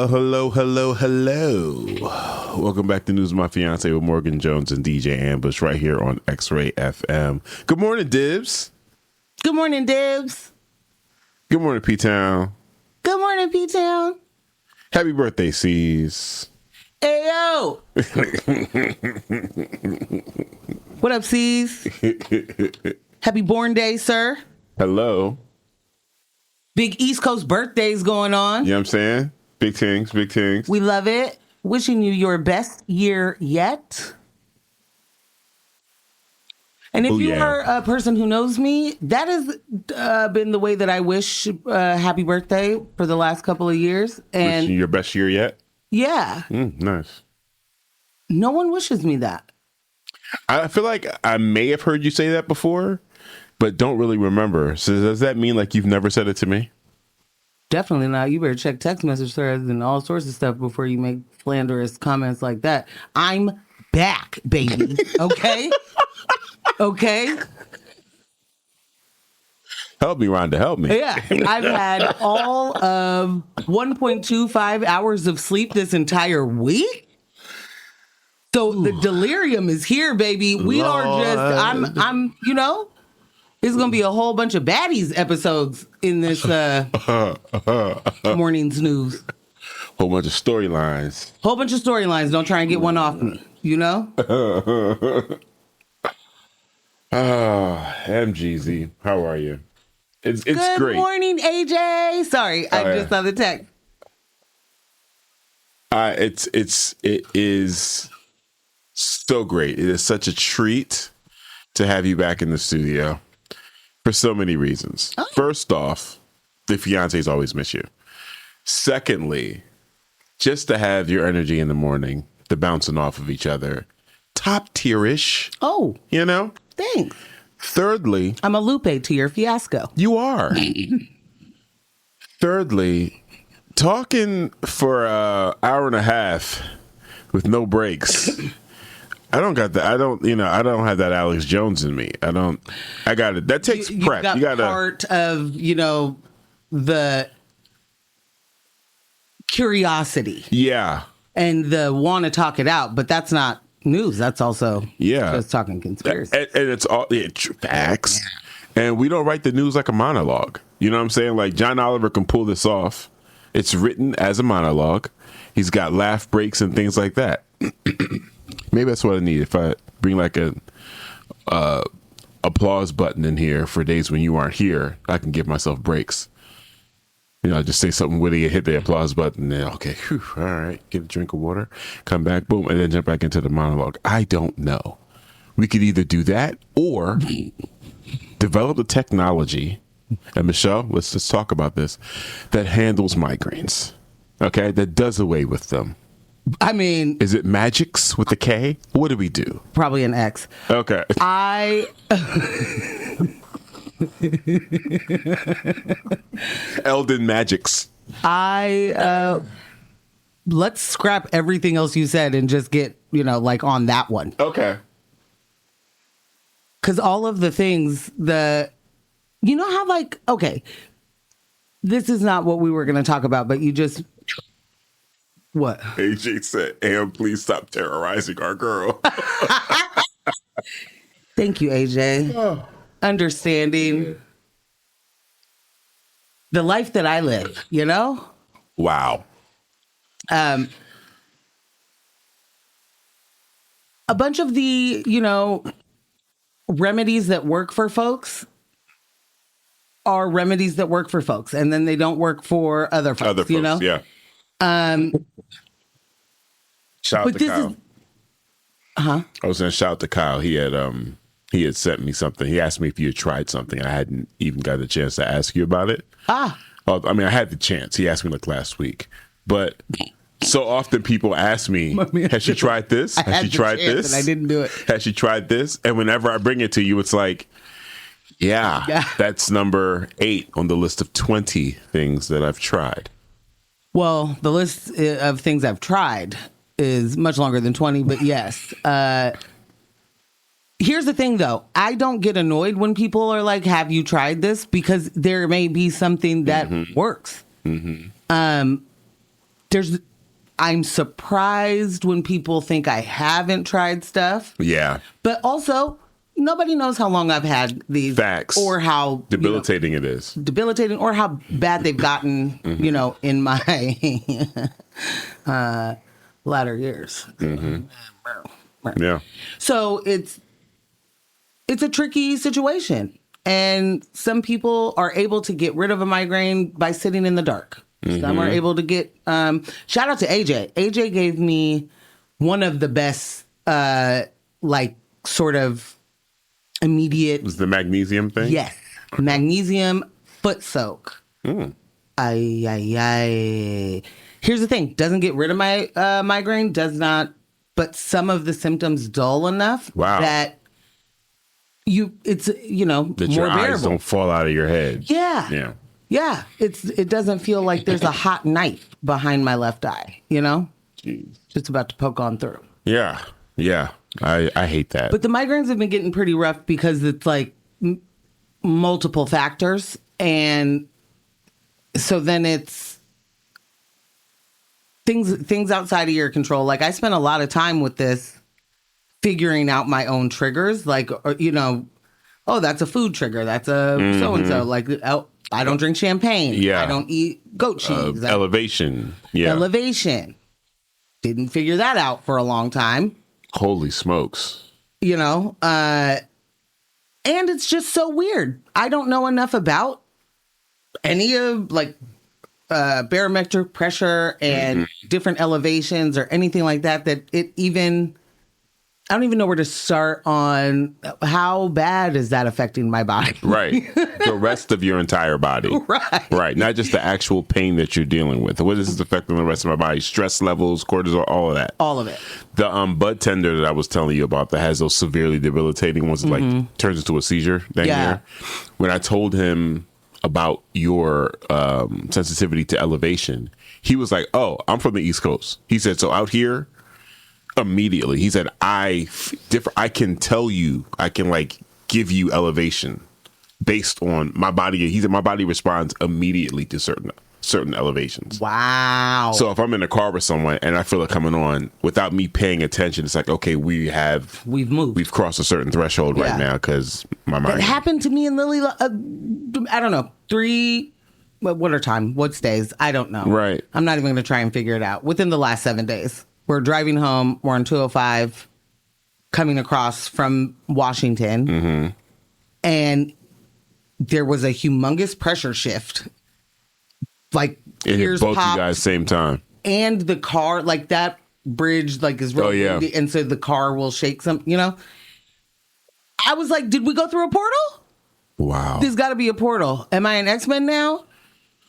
Well, hello. Welcome back to News of My Fiancé with Morgan Jones and DJ Ambush right here on X-Ray FM. Good morning, Dibs. Good morning, Dibs. Good morning, P-Town. Good morning, P-Town. Happy birthday, C's. Ayo. What up, C's? Happy born day, sir. Hello. Big East Coast birthdays going on. You know what I'm saying? Big things. We love it. Wishing you your best year yet. And if you are a person who knows me, that has been the way that I wish happy birthday for the last couple of years. And wishing your best year yet? Yeah. Nice. No one wishes me that. I feel like I may have heard you say that before, but don't really remember. So does that mean like you've never said it to me? Definitely not. You better check text message threads and all sorts of stuff before you make slanderous comments like that. I'm back, baby. Okay? Okay? Help me, Rhonda. Help me. Yeah. I've had all of 1.25 hours of sleep this entire week. So the delirium is here, baby. We are just, I'm, you know, it's going to be a whole bunch of baddies episodes in this morning's news. Whole bunch of storylines. Don't try and get one off me, you know? MGZ. How are you? It's Good great. Good morning, AJ. Sorry, I just saw the text. It is so great. It is such a treat to have you back in the studio for so many reasons. Oh. First off, the fiancés always miss you. Secondly, just to have your energy in the morning, the bouncing off of each other, top tier-ish. Oh, you know. Thanks. Thirdly, I'm a Lupe to your Fiasco. You are. Thirdly, talking for an hour and a half with no breaks. I don't got that. I don't have that Alex Jones in me. I got it. That takes prep. You got part of, the curiosity. Yeah. And the want to talk it out, but that's not news. That's also just talking conspiracy. And it's all facts. Yeah. And we don't write the news like a monologue. You know what I'm saying? Like John Oliver can pull this off. It's written as a monologue. He's got laugh breaks and things like that. Maybe that's what I need. If I bring like a applause button in here for days when you aren't here, I can give myself breaks. Just say something witty and hit the applause button. And okay, whew, all right, get a drink of water, come back, boom, and then jump back into the monologue. I don't know. We could either do that or develop the technology, and Michelle, let's talk about this, that handles migraines, okay, that does away with them. I mean... Is it Magics with a K? What do we do? Probably an X. Okay. Eldon Magics. Let's scrap everything else you said and just get, on that one. Okay. Because all of the things how okay, this is not what we were going to talk about, but you just... What? AJ said, please stop terrorizing our girl. Thank you, AJ. Oh. Understanding the life that I live, Wow. A bunch of the, remedies that work for folks are remedies that work for folks, and then they don't work for other folks, Yeah. Shout out to Kyle. I was going to shout out to Kyle. He had sent me something. He asked me if you had tried something. I hadn't even got the chance to ask you about it. I had the chance. He asked me last week. But so often people ask me, has she tried this? Has she tried this? And I didn't do it. Has she tried this? And whenever I bring it to you, it's like, yeah, that's number 8 on the list of 20 things that I've tried. Well, the list of things I've tried is much longer than 20, but yes. Here's the thing, though. I don't get annoyed when people are like, have you tried this? Because there may be something that works. Mm-hmm. I'm surprised when people think I haven't tried stuff. Yeah. But also, nobody knows how long I've had these. Facts. Or how debilitating it is. Debilitating, or how bad they've gotten, in my latter years. Yeah. So it's a tricky situation. And some people are able to get rid of a migraine by sitting in the dark. Some are able to get, shout out to AJ. AJ gave me one of the best, sort of immediate. Was the magnesium thing? Yes. Magnesium foot soak. Ay. Here's the thing. Doesn't get rid of my migraine. Does not. But some of the symptoms dull enough that it's that more your eyes bearable. don't fall out of your head. Yeah. It doesn't feel like there's a hot knife behind my left eye. Jeez. Just about to poke on through. Yeah. I hate that. But the migraines have been getting pretty rough because it's like multiple factors, and so then it's things outside of your control. Like I spent a lot of time with this, figuring out my own triggers. Like that's a food trigger. That's a so and so. Like I don't drink champagne. Yeah. I don't eat goat cheese. Elevation. Yeah. Elevation. Didn't figure that out for a long time. Holy smokes. And it's just so weird. I don't know enough about any of barometric pressure and different elevations or anything like that I don't even know where to start on how bad is that affecting my body. Right. The rest of your entire body. Right. Not just the actual pain that you're dealing with. What is this affecting the rest of my body? Stress levels, cortisol, all of that. All of it. The bud tender that I was telling you about that has those severely debilitating ones, like turns into a seizure. There. When I told him about your sensitivity to elevation, he was like, "Oh, I'm from the East Coast." He said, "So out here." Immediately, he said, I can tell you, I can give you elevation based on my body. He said my body responds immediately to certain elevations. Wow. So if I'm in a car with someone and I feel it coming on without me paying attention, it's like, okay, we've moved. We've crossed a certain threshold right now because my mind. It happened to me and Lily, I don't know, what's days? I don't know. Right. I'm not even going to try and figure it out. Within the last 7 days. We're driving home. We're on 205 coming across from Washington. And there was a humongous pressure shift. Like it ears hit both popped, you guys same time. And the car, that bridge is really windy, and so the car will shake some, I was like, did we go through a portal? Wow. There's got to be a portal. Am I an X-Men now?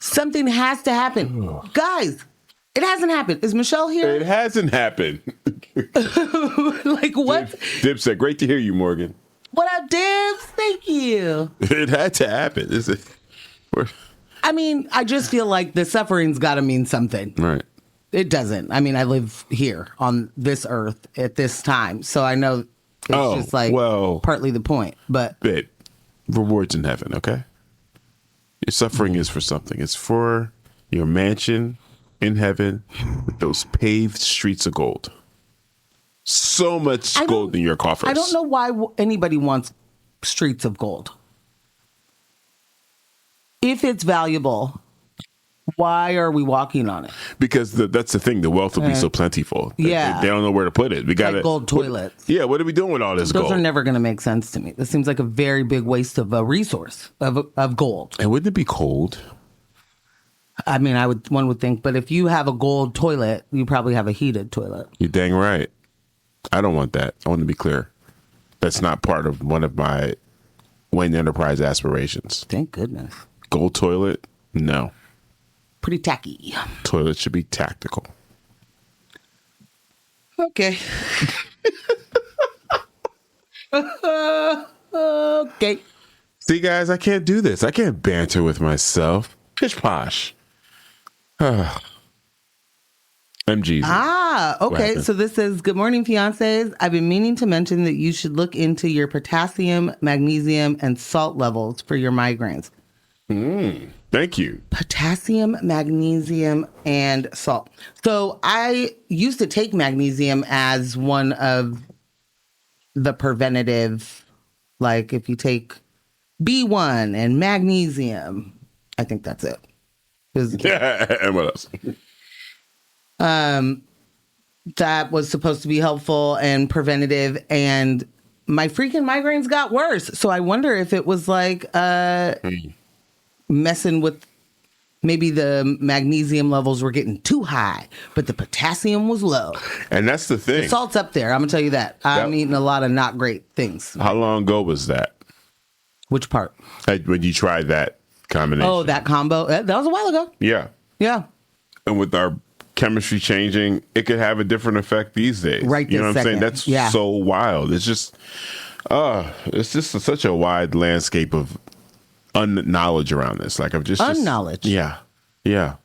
Something has to happen. Guys. It hasn't happened. Is Michelle here? It hasn't happened. What? Dipset, great to hear you, Morgan. What up, Dibs? Thank you. It had to happen. I just feel like the suffering's got to mean something. Right. It doesn't. I live here on this earth at this time, so I know it's partly the point. But babe, rewards in heaven, okay? Your suffering is for something. It's for your mansion in heaven with those paved streets of gold. So much gold in your coffers. I don't know why anybody wants streets of gold. If it's valuable, why are we walking on it? Because that's the thing. The wealth will be so plentiful. Yeah. They don't know where to put it. We got gold toilets. What are we doing with all this gold? Those are never going to make sense to me. This seems like a very big waste of a resource of gold. And wouldn't it be cold? One would think, but if you have a gold toilet, you probably have a heated toilet. You're dang right. I don't want that. I want to be clear. That's not part of one of my Wayne Enterprise aspirations. Thank goodness. Gold toilet? No. Pretty tacky. Toilet should be tactical. Okay. Okay. See, guys, I can't do this. I can't banter with myself. Pish posh. MG. Okay. So this says, good morning, fiancés. I've been meaning to mention that you should look into your potassium, magnesium, and salt levels for your migraines. There Thank you. Potassium, magnesium, and salt. So I used to take magnesium as one of the preventative, like if you take B1 and magnesium, I think that's it. And what else? That was supposed to be helpful and preventative, and my freaking migraines got worse. So I wonder if it was like messing with, maybe the magnesium levels were getting too high, but the potassium was low. And that's the thing. The salt's up there. I'm gonna tell you that. I'm eating a lot of not great things. How long ago was that? Which part? When you tried that combination? Oh, that combo. That was a while ago. Yeah. Yeah. And with our chemistry changing, it could have a different effect these days. Right. You know what I'm saying? That's so wild. It's just such a wide landscape of unknowledge around this. Like I've just unknowledge. Yeah. Yeah.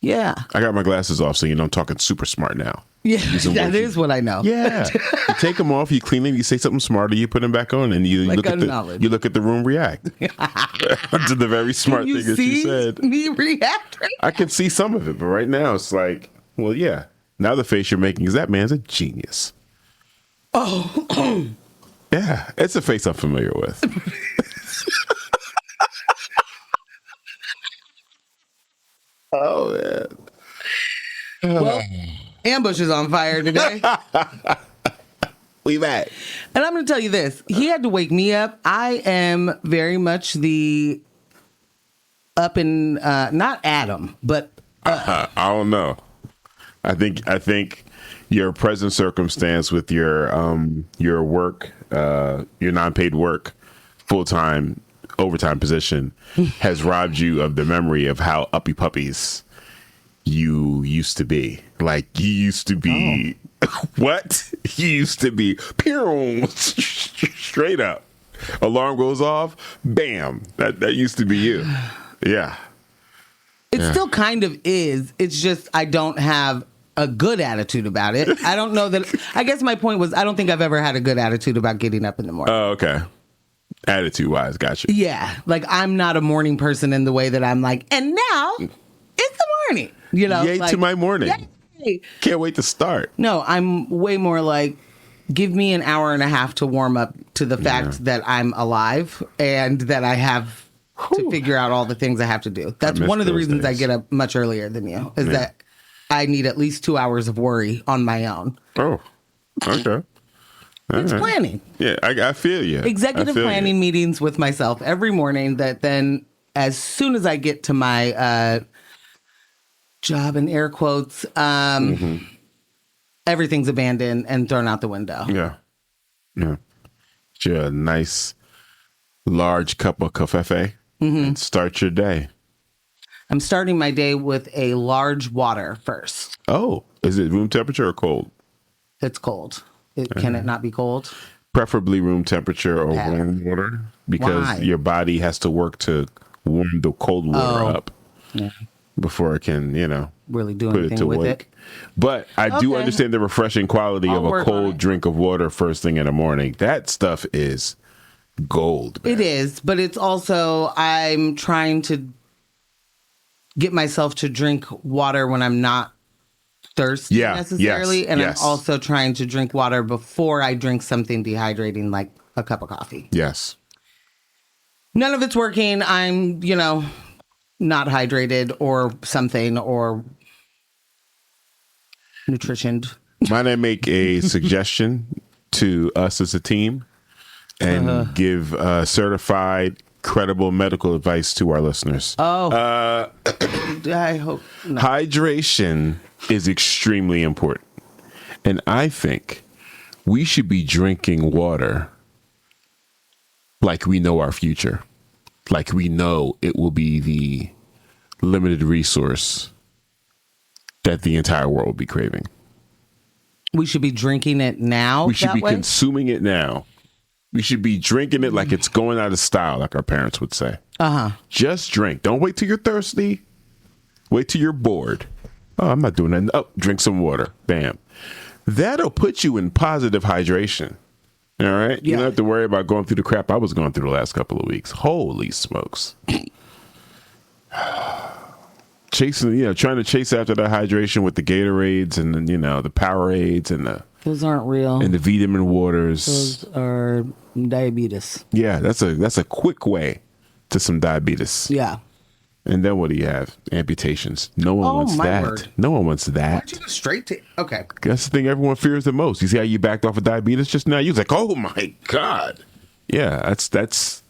Yeah. I got my glasses off, so I'm talking super smart now. Yeah, that is what I know. Yeah. You take them off, you clean them, you say something smarter, you put them back on, and you look at the room react to the very smart thing that you said. Me react. Right, I can see some of it, but right now it's like, well, yeah. Now the face you're making is that man's a genius. Oh. Yeah, it's a face I'm familiar with. Oh man. Well, Ambush is on fire today. We back. And I'm going to tell you this. He had to wake me up. I am very much the up and not Adam, but I don't know. I think your present circumstance with your work, your non-paid work, full-time overtime position has robbed you of the memory of how uppy puppies you used to be. Like you used to be what? You used to be straight up. Alarm goes off, bam. That used to be you. Yeah. It still kind of is. It's just I don't have a good attitude about it. I don't know that. I guess my point was I don't think I've ever had a good attitude about getting up in the morning. Oh, okay. Attitude wise, gotcha. Yeah. Like I'm not a morning person in the way that I'm like, and now it's the morning. You know, yay like, to my morning. Yay. Can't wait to start. No, I'm way more like, give me an hour and a half to warm up to the fact that I'm alive and that I have to figure out all the things I have to do. That's one of the reasons I get up much earlier than you, is that I need at least 2 hours of worry on my own. Oh, okay. It's planning. Yeah, I feel you. Executive planning meetings with myself every morning that then, as soon as I get to my job, in air quotes, everything's abandoned and thrown out the window. Yeah. Yeah. Get you a nice large cup of coffee and start your day. I'm starting my day with a large water first. Oh, is it room temperature or cold? It's cold. Can it not be cold? Preferably room temperature or warm water, because your body has to work to warm the cold water up before it can, really do put anything it to with work. it. But I do understand the refreshing quality of a cold drink of water first thing in the morning. That stuff is gold, man. It is, but it's also, I'm trying to get myself to drink water when I'm not thirsty necessarily. And I'm also trying to drink water before I drink something dehydrating like a cup of coffee. Yes. None of it's working. I'm, not hydrated or something or nutritioned. Might I make a suggestion to us as a team and give certified, credible medical advice to our listeners? I hope not. Hydration is extremely important. And I think we should be drinking water like we know our future. Like we know it will be the limited resource that the entire world will be craving. We should be drinking it now. We should be consuming it now. We should be drinking it like it's going out of style, like our parents would say. Just drink. Don't wait till you're thirsty. Wait till you're bored. Oh, I'm not doing that. Oh, drink some water. Bam. That'll put you in positive hydration. All right? You don't have to worry about going through the crap I was going through the last couple of weeks. Holy smokes. trying to chase after the hydration with the Gatorades and then, the Powerades and those aren't real. And the vitamin waters. Those are diabetes. Yeah, that's a quick way to some diabetes. Yeah. And then what do you have? Amputations. No one wants that. Word. No one wants that. Why'd you go straight to... Okay. That's the thing everyone fears the most. You see how you backed off of diabetes just now? You was like, oh my God. Yeah, that's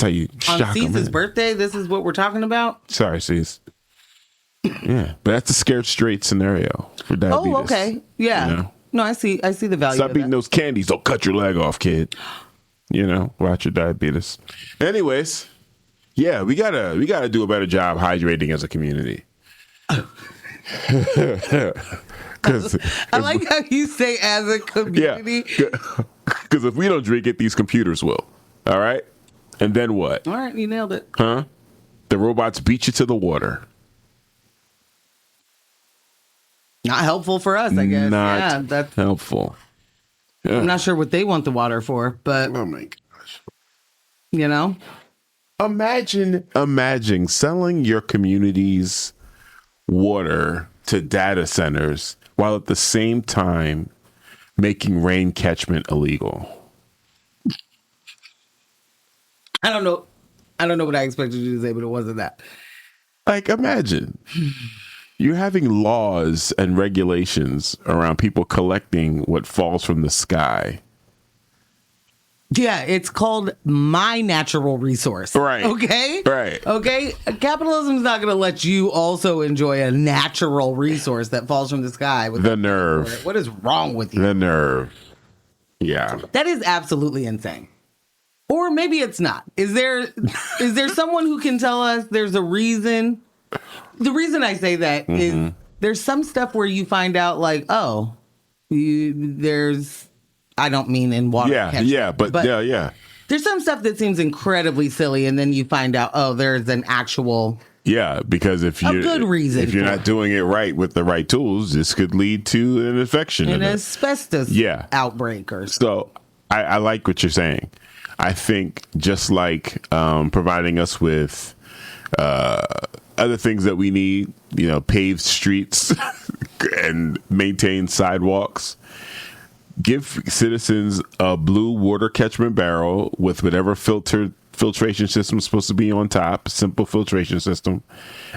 how you shock them. On Cease's birthday, this is what we're talking about? Sorry, Cease. Yeah, but that's a scared straight scenario for diabetes. Oh, okay. Yeah. No, I see the value Stop of eating those candies. They'll cut your leg off, kid. Watch your diabetes. Anyways, yeah, we gotta do a better job hydrating as a community. I like how you say as a community. Because if we don't drink it, these computers will. All right? And then what? All right, you nailed it. Huh? The robots beat you to the water. Not helpful for us, I guess. That's helpful. Yeah. I'm not sure what they want the water for, but... Oh, my gosh. Imagine selling your community's water to data centers while at the same time making rain catchment illegal. I don't know what I expected you to say, but it wasn't that. Like, imagine you're having laws and regulations around people collecting what falls from the sky. Yeah, it's called my natural resource. Right. Okay? Right. Okay? Capitalism's not going to let you also enjoy a natural resource that falls from the sky. The nerve. What is wrong with you? The nerve. Yeah. That is absolutely insane. Or maybe it's not. Is there someone who can tell us there's a reason? The reason I say that is there's some stuff where you find out like, there's... I don't mean in water. But there's some stuff that seems incredibly silly, and then you find out, there's an actual because if you're good reason if you're not doing it right with the right tools, this could lead to an infection, an asbestos outbreak or something. So I like what you're saying. I think just like providing us with other things that we need, paved streets and maintain sidewalks. Give citizens a blue water catchment barrel with whatever filtration system is supposed to be on top, simple filtration system,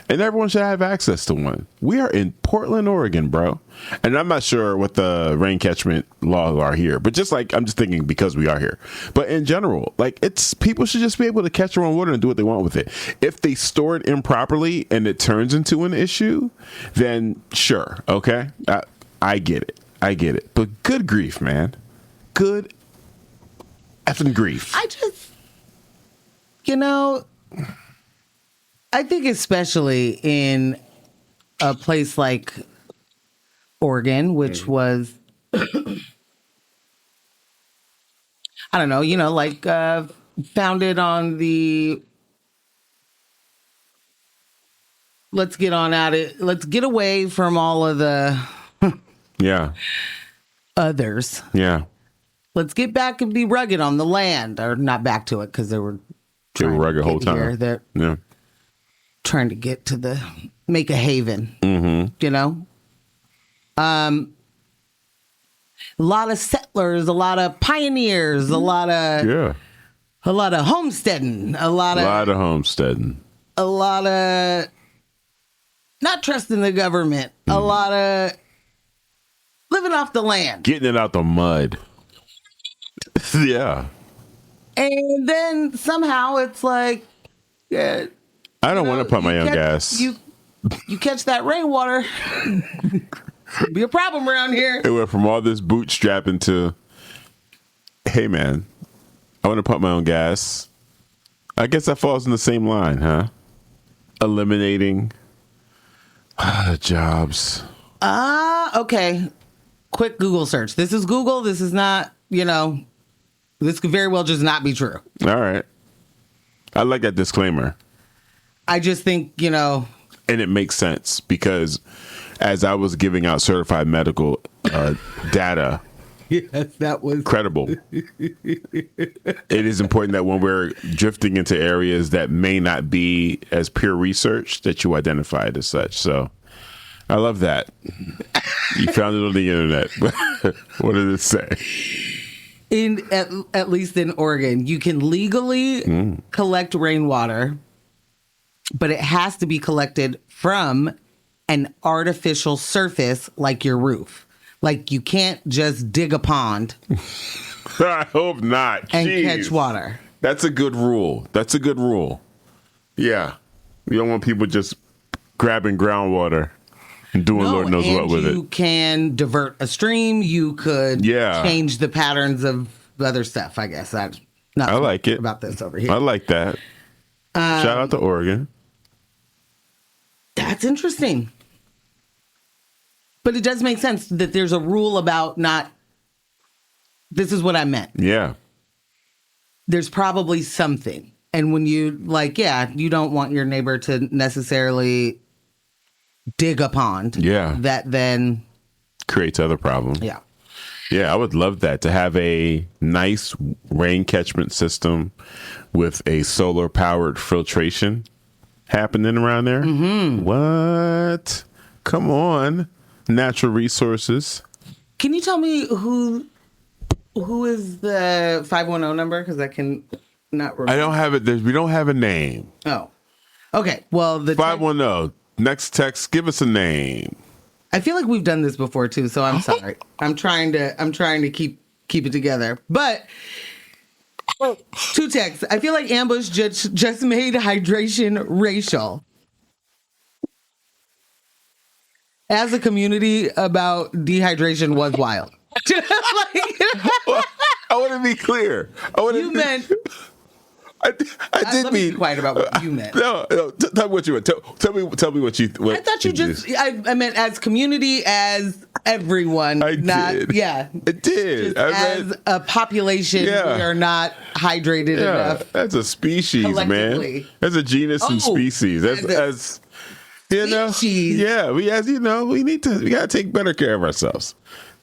and everyone should have access to one. We are in Portland, Oregon, bro, and I'm not sure what the rain catchment laws are here, but I'm just thinking because we are here. But in general, people should just be able to catch their own water and do what they want with it. If they store it improperly and it turns into an issue, then sure, okay, I get it. But good grief, man. Good effing grief. I just, I think especially in a place like Oregon, which was, I don't know, founded on the let's get on at it. Let's get away from all of the... others. Yeah. Let's get back and be rugged on the land, or not back to it because they were rugged the whole time. They're trying to get to make a haven. A lot of settlers, a lot of pioneers, a lot of homesteading, a lot of homesteading, a lot of not trusting the government, a lot of living off the land. Getting it out the mud. Yeah. And then somehow it's like... I don't want to pump my own gas. You catch that rainwater. Be a problem around here. It went from all this bootstrapping to, hey, man, I want to pump my own gas. I guess that falls in the same line, huh? Eliminating jobs. Okay. Quick Google search. This is Google. This is not, this could very well just not be true. All right. I like that disclaimer. I just think, And it makes sense because as I was giving out certified medical data Yes, that was credible. It is important that when we're drifting into areas that may not be as peer research, that you identify it as such. So I love that. You found it on the internet. What did it say? At least in Oregon, you can legally collect rainwater, but it has to be collected from an artificial surface like your roof. Like, you can't just dig a pond. I hope not. And Jeez. catch water. That's a good rule. Yeah. You don't want people just grabbing groundwater and doing Lord knows what with it. You can divert a stream. You could change the patterns of other stuff, I guess. I like it. About this over here. I like that. Shout out to Oregon. That's interesting. But it does make sense that there's a rule about not, this is what I meant. Yeah. There's probably something. And when you, you don't want your neighbor to necessarily dig a pond. Yeah. That then creates other problems. Yeah. Yeah, I would love that, to have a nice rain catchment system with a solar powered filtration happening around there. Mm-hmm. What? Come on. Natural resources. Can you tell me who is the 510 number? Because I can not remember. I don't have it. We don't have a name. Oh. Okay. Well, the 510. Next text, give us a name. I feel like we've done this before too, so I'm sorry. I'm trying to keep it together. But 2 texts. I feel like Ambush just made hydration racial. As a community about dehydration was wild. I want to be clear. You meant. I did mean. Be quiet about what you meant. No. Tell me what you meant. Tell me what you. What I thought you just. I meant as community, as everyone. I did. Yeah. It did. As a population, we are not hydrated enough. That's a species, man. That's a genus and species. As you know, yeah. We gotta take better care of ourselves.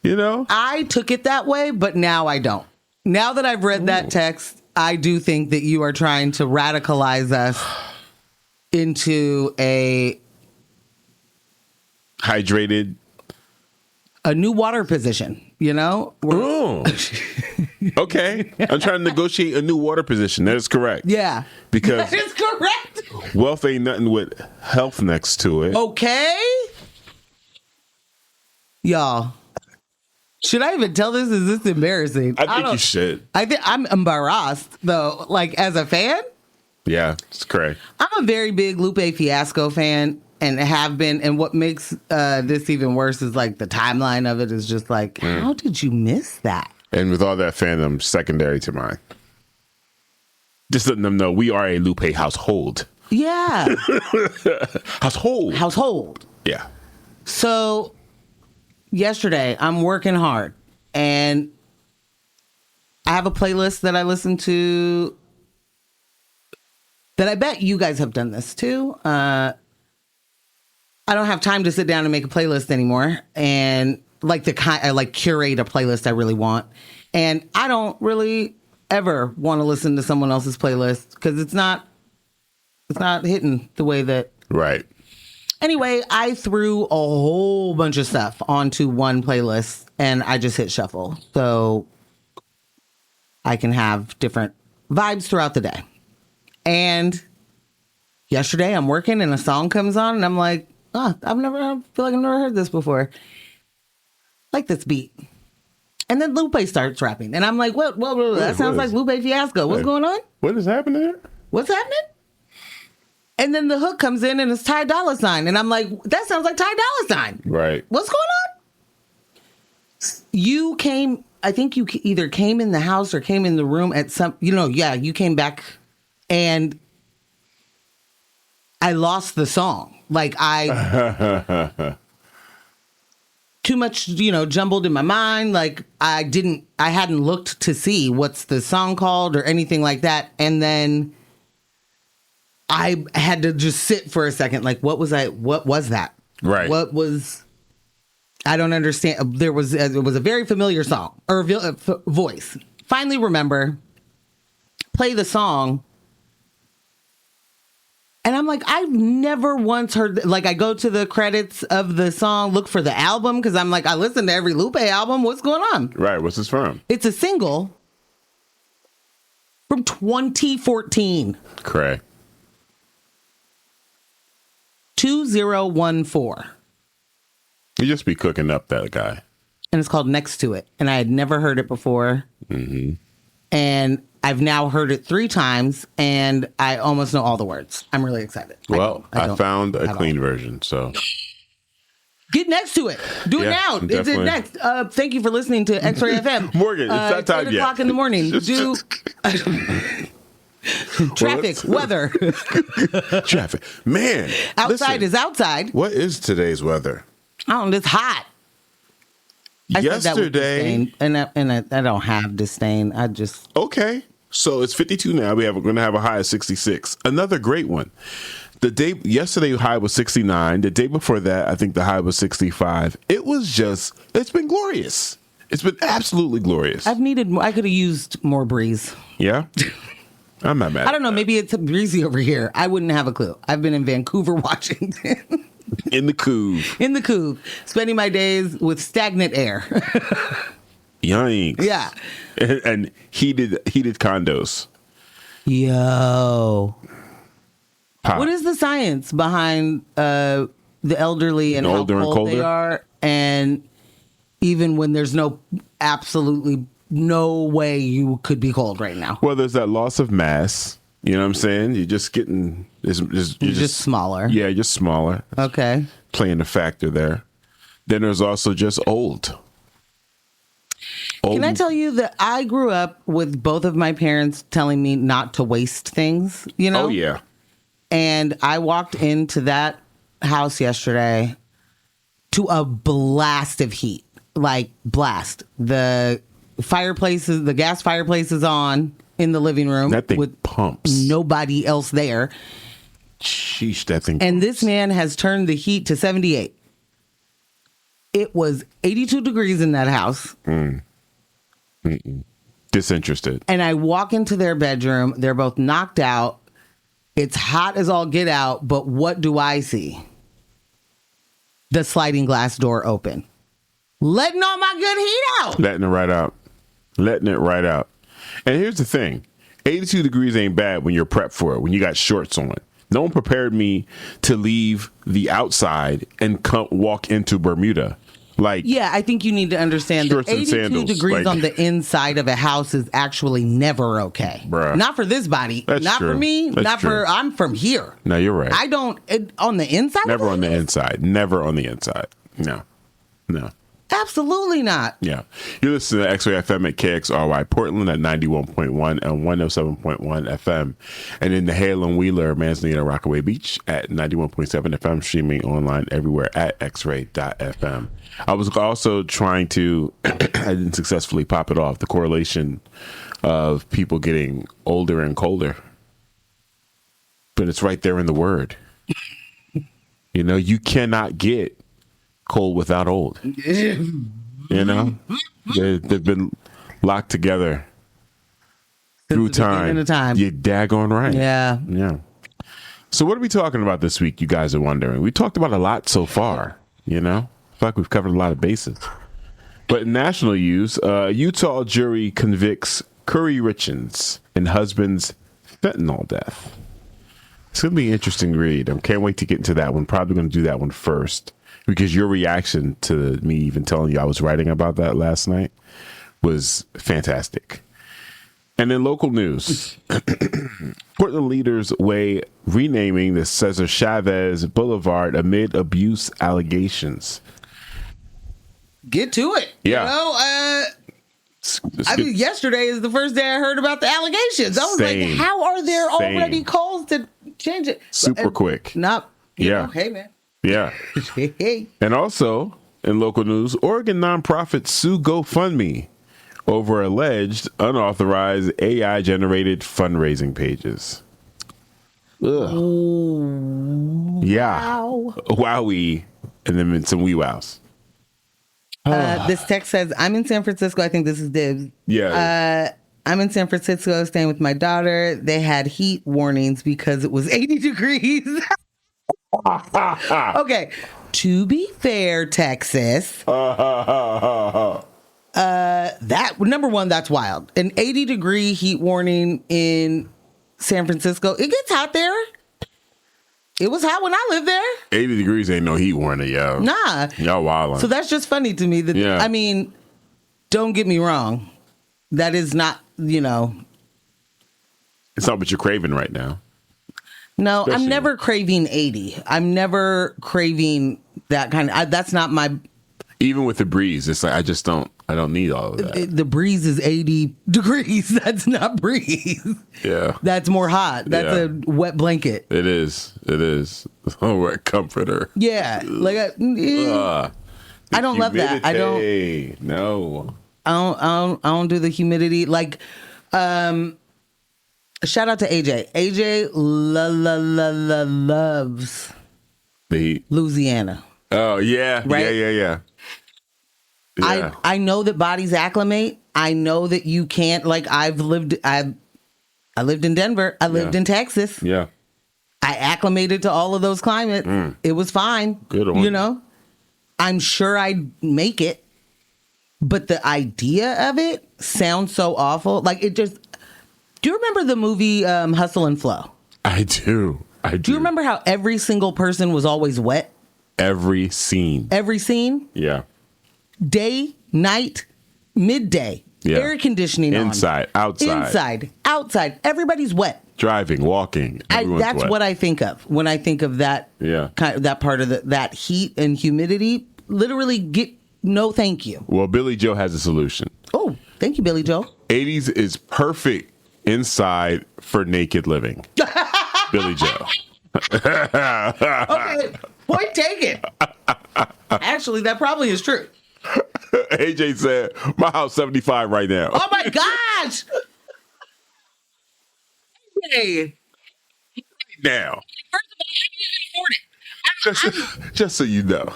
You know. I took it that way, but now I don't. Now that I've read that text, I do think that you are trying to radicalize us into a hydrated, a new water position. You know. Okay, I'm trying to negotiate a new water position. That is correct. Yeah, because that is correct. Wealth ain't nothing with health next to it. Okay, y'all. Should I even tell this? Is this embarrassing? I think you should. I think I'm embarrassed though. Like, as a fan. Yeah, it's correct. I'm a very big Lupe Fiasco fan, and have been. And what makes this even worse is like the timeline of it is just like, how did you miss that? And with all that fandom, secondary to mine. Just letting them know we are a Lupe household. Yeah. Household. Yeah. So yesterday, I'm working hard, and I have a playlist that I listen to that I bet you guys have done this too. I don't have time to sit down and make a playlist anymore, and I curate a playlist I really want, and I don't really ever want to listen to someone else's playlist because it's not hitting the way that. Right. Anyway, I threw a whole bunch of stuff onto one playlist, and I just hit shuffle so I can have different vibes throughout the day. And yesterday I'm working and a song comes on and I'm like, I feel like I've never heard this before. Like this beat. And then Lupe starts rapping. And I'm like, what? That sounds like Lupe Fiasco. What's going on? What is happening there? What's happening? And then the hook comes in and it's Ty Dolla $ign. And I'm like, that sounds like Ty Dolla $ign. Right. What's going on? I think you either came in the house or came in the room at you came back and I lost the song. Like too much, jumbled in my mind. Like I hadn't looked to see what's the song called or anything like that. And then I had to just sit for a second. Like, what was that? Right. What was? I don't understand. It was a very familiar song or voice. Finally remember, play the song. And I'm like, I've never once heard, like, I go to the credits of the song, look for the album, because I'm like, I listen to every Lupe album. What's going on? Right. What's this from? It's a single from 2014. Cray. 2014. You just be cooking up that guy. And it's called Next to It. And I had never heard it before. Mm-hmm. And I've now heard it 3 times, and I almost know all the words. I'm really excited. Well, I found a clean version, so. Get next to it. Do it now. It's it next. Thank you for listening to X-Ray FM. Morgan, it's that time 8 o'clock in the morning. Do traffic, weather. Traffic. Man. Outside is outside. What is today's weather? I don't know. It's hot. Yesterday. And I don't have disdain. I just. Okay. So it's 52 now. We're going to have a high of 66. Another great one. Yesterday high was 69. The day before that, I think the high was 65. It's been glorious. It's been absolutely glorious. I could have used more breeze. Yeah? I'm not mad. I don't know. Maybe it's breezy over here. I wouldn't have a clue. I've been in Vancouver, Washington. In the couve. In the couve. Spending my days with stagnant air. Yikes. Yeah. And heated condos. Yo. Hot. What is the science behind the elderly and how cold they are? And even when there's absolutely no way you could be cold right now. Well, there's that loss of mass. You know what I'm saying? You're just getting... You're just smaller. Yeah, you're smaller. Okay. Playing a factor there. Then there's also just old. Can I tell you that I grew up with both of my parents telling me not to waste things, you know? Oh, yeah. And I walked into that house yesterday to a blast of heat. Like, blast. The gas fireplace is on in the living room. That thing with pumps. Nobody else there. Sheesh, that thing And pumps. this man has turned the heat to 78. It was 82 degrees in that house. Disinterested. And I walk into their bedroom. They're both knocked out. It's hot as all get out. But what do I see? The sliding glass door open. Letting all my good heat out. Letting it right out. And here's the thing. 82 degrees ain't bad when you're prepped for it, when you got shorts on. No one prepared me to leave the outside and walk into Bermuda. Yeah, I think you need to understand that 82 sandals, degrees on the inside of a house is actually never okay. Bruh. Not for this body. That's not true. for me. That's not true. for, I'm from here. No, you're right. On the inside? Never on the inside. Never on the inside. No. Absolutely not. Yeah. You're listening to X-Ray FM at KXRY Portland at 91.1 and 107.1 FM. And in the Hale and Wheeler, Manzanita, Rockaway Beach at 91.7 FM, streaming online everywhere at xray.fm. I was also trying to, I didn't successfully pop it off, the correlation of people getting older and colder. But it's right there in the word. You know, you cannot get cold without old. You know, they've been locked together through time. You're daggone right. Yeah. So what are we talking about this week, you guys are wondering? We talked about a lot so far, you know? I feel like we've covered a lot of bases. But in national news, Utah jury convicts Kouri Richins in husband's fentanyl death. It's going to be an interesting read. I can't wait to get into that one. Probably going to do that one first, because your reaction to me even telling you I was writing about that last night was fantastic. And in local news, Portland leaders weigh renaming the Cesar Chavez Boulevard amid abuse allegations. Get to it. Yeah. You know, yesterday is the first day I heard about the allegations. I was like, how are there already calls to change it? Super quick. Hey, man. Yeah. Hey. And also, in local news, Oregon nonprofits sue GoFundMe over alleged unauthorized AI-generated fundraising pages. Ugh. Ooh, yeah. wow. Wowie. And then some wee wows. This text says, I'm in San Francisco. I think this is Dibs. Yeah. I'm in San Francisco staying with my daughter. They had heat warnings because it was 80 degrees. Okay. To be fair, Texas. That number one, that's wild. An 80-degree heat warning in San Francisco. It gets hot there. It was hot when I lived there. 80 degrees ain't no heat warning, yo. Nah. Y'all wildin'. So that's just funny to me. That, Yeah. I mean, don't get me wrong. That is not, It's not what you're craving right now. No, Especially- I'm never craving 80. I'm never craving that kind of, that's not my, Even with the breeze, it's like I don't need all of that. the breeze is 80 degrees. That's not breeze. Yeah. That's more hot. That's Yeah. a wet blanket. It is. Oh, what comforter. Yeah. Like, I don't love that. I don't. No. I don't do the humidity. Like, shout out to AJ. AJ loves The heat. Louisiana. Oh, yeah. Right? Yeah. I know that bodies acclimate. I know that you can't, like, I lived in Denver. I lived in Texas. Yeah. I acclimated to all of those climates. It was fine. Good on you. I'm sure I'd make it. But the idea of it sounds so awful. Like, it just... Do you remember the movie Hustle and Flow? I do. Do you remember how every single person was always wet? Every scene. Every scene? Yeah. Day, night, midday. Yeah. Air conditioning Inside, on. outside. Outside. Everybody's wet. Driving, walking. That's wet. what I think of when I think of that. Yeah. That part of that heat and humidity. Literally, no, thank you. Well, Billy Joe has a solution. Oh, thank you, Billy Joe. 80s is perfect inside for naked living. Billy Joe. Okay, point taken. Actually, that probably is true. AJ said, my house 75 right now. Oh my gosh! Hey, Now. first of all, how do you even afford it? Just so you know.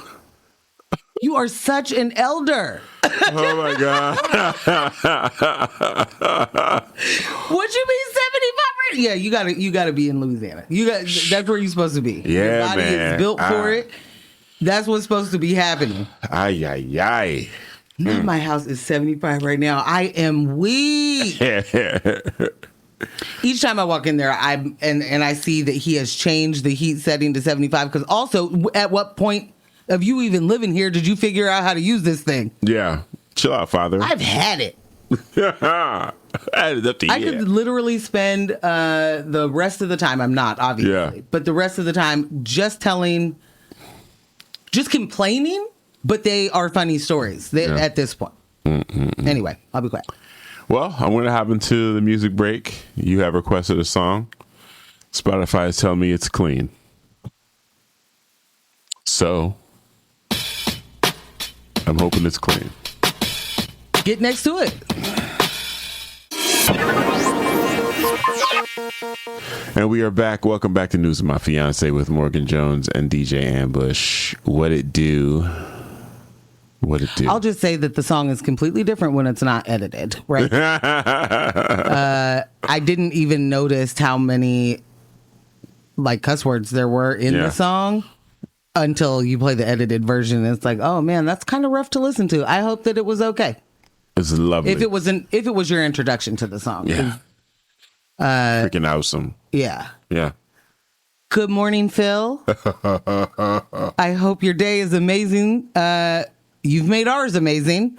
You are such an elder. Oh my God. What you mean 75? Yeah, you gotta be in Louisiana. That's where you're supposed to be. Yeah, Your body man. is built for it. That's what's supposed to be happening. Ay, ay, ay. My house is 75 right now. I am weak. Each time I walk in there, I see that he has changed the heat setting to 75. Because also, at what point of you even living here did you figure out how to use this thing? Yeah. Chill out, father. I've had it. Added up to I could literally spend the rest of the time, I'm not, obviously, Yeah. but the rest of the time just complaining, but they are funny stories at this point. Anyway, I'll be quiet. Well, I want to hop into the music break. You have requested a song. Spotify is telling me it's clean. So, I'm hoping it's clean. Get next to it. And we are back. Welcome back to News of My Fiancé with Morgan Jones and DJ Ambush. What it do? What it do? I'll just say that the song is completely different when it's not edited, right? I didn't even notice how many cuss words there were in the song until you play the edited version. It's like, oh man, that's kind of rough to listen to. I hope that it was okay. It's lovely. If it was your introduction to the song. Yeah. Freaking awesome. Yeah. Yeah. Good morning, Phil. I hope your day is amazing. You've made ours amazing.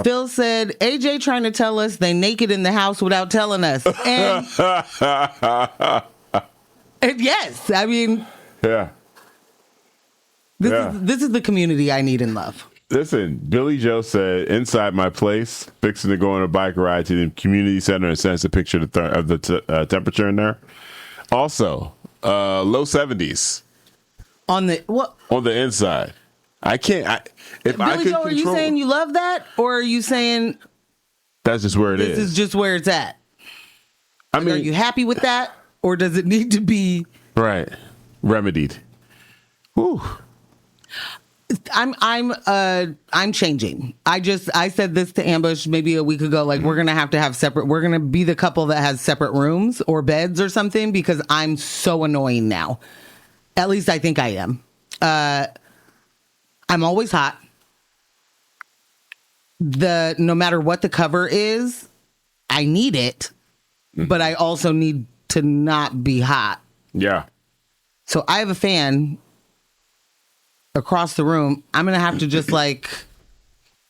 Phil said, AJ trying to tell us they naked in the house without telling us. And yes, I mean, Yeah. this is the community I need and love. Listen, Billy Joe said, inside my place, fixing to go on a bike ride to the community center and sends a picture of the temperature in there. Also, low 70s. On the Inside. I can't. If I Billy could Joe, are you control, saying you love that? Or are you saying that's just where it this is just where it's at? I mean, Are you happy with that? Or does it need to be right. Remedied. Whew. I'm changing. I said this to Ambush maybe a week ago, like we're gonna have separate, we're gonna be the couple that has separate rooms or beds or something, because I'm so annoying now. At least I think I am. I'm always hot. No matter what the cover is, I need it, but I also need to not be hot. Yeah. So I have a fan across the room. I'm going to have to just like,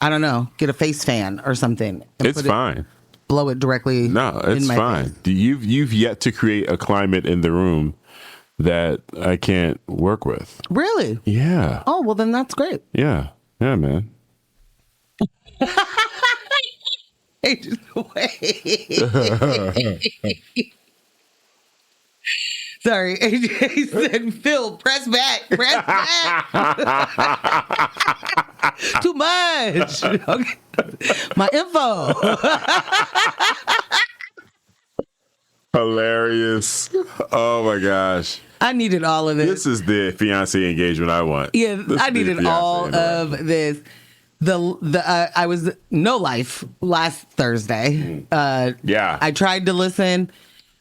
I don't know, get a face fan or something. It's fine. Blow it directly. No, it's in my fine. face. You've yet to create a climate in the room that I can't work with. Really? Yeah. Oh, well then that's great. Yeah. Yeah, man. Hey, just wait. Sorry, AJ said, Phil, press back. Too much. Okay. My info. Hilarious. Oh my gosh. I needed all of this. This is the fiancé engagement I want. Yeah, I needed all of this. I was no life last Thursday. Yeah. I tried to listen.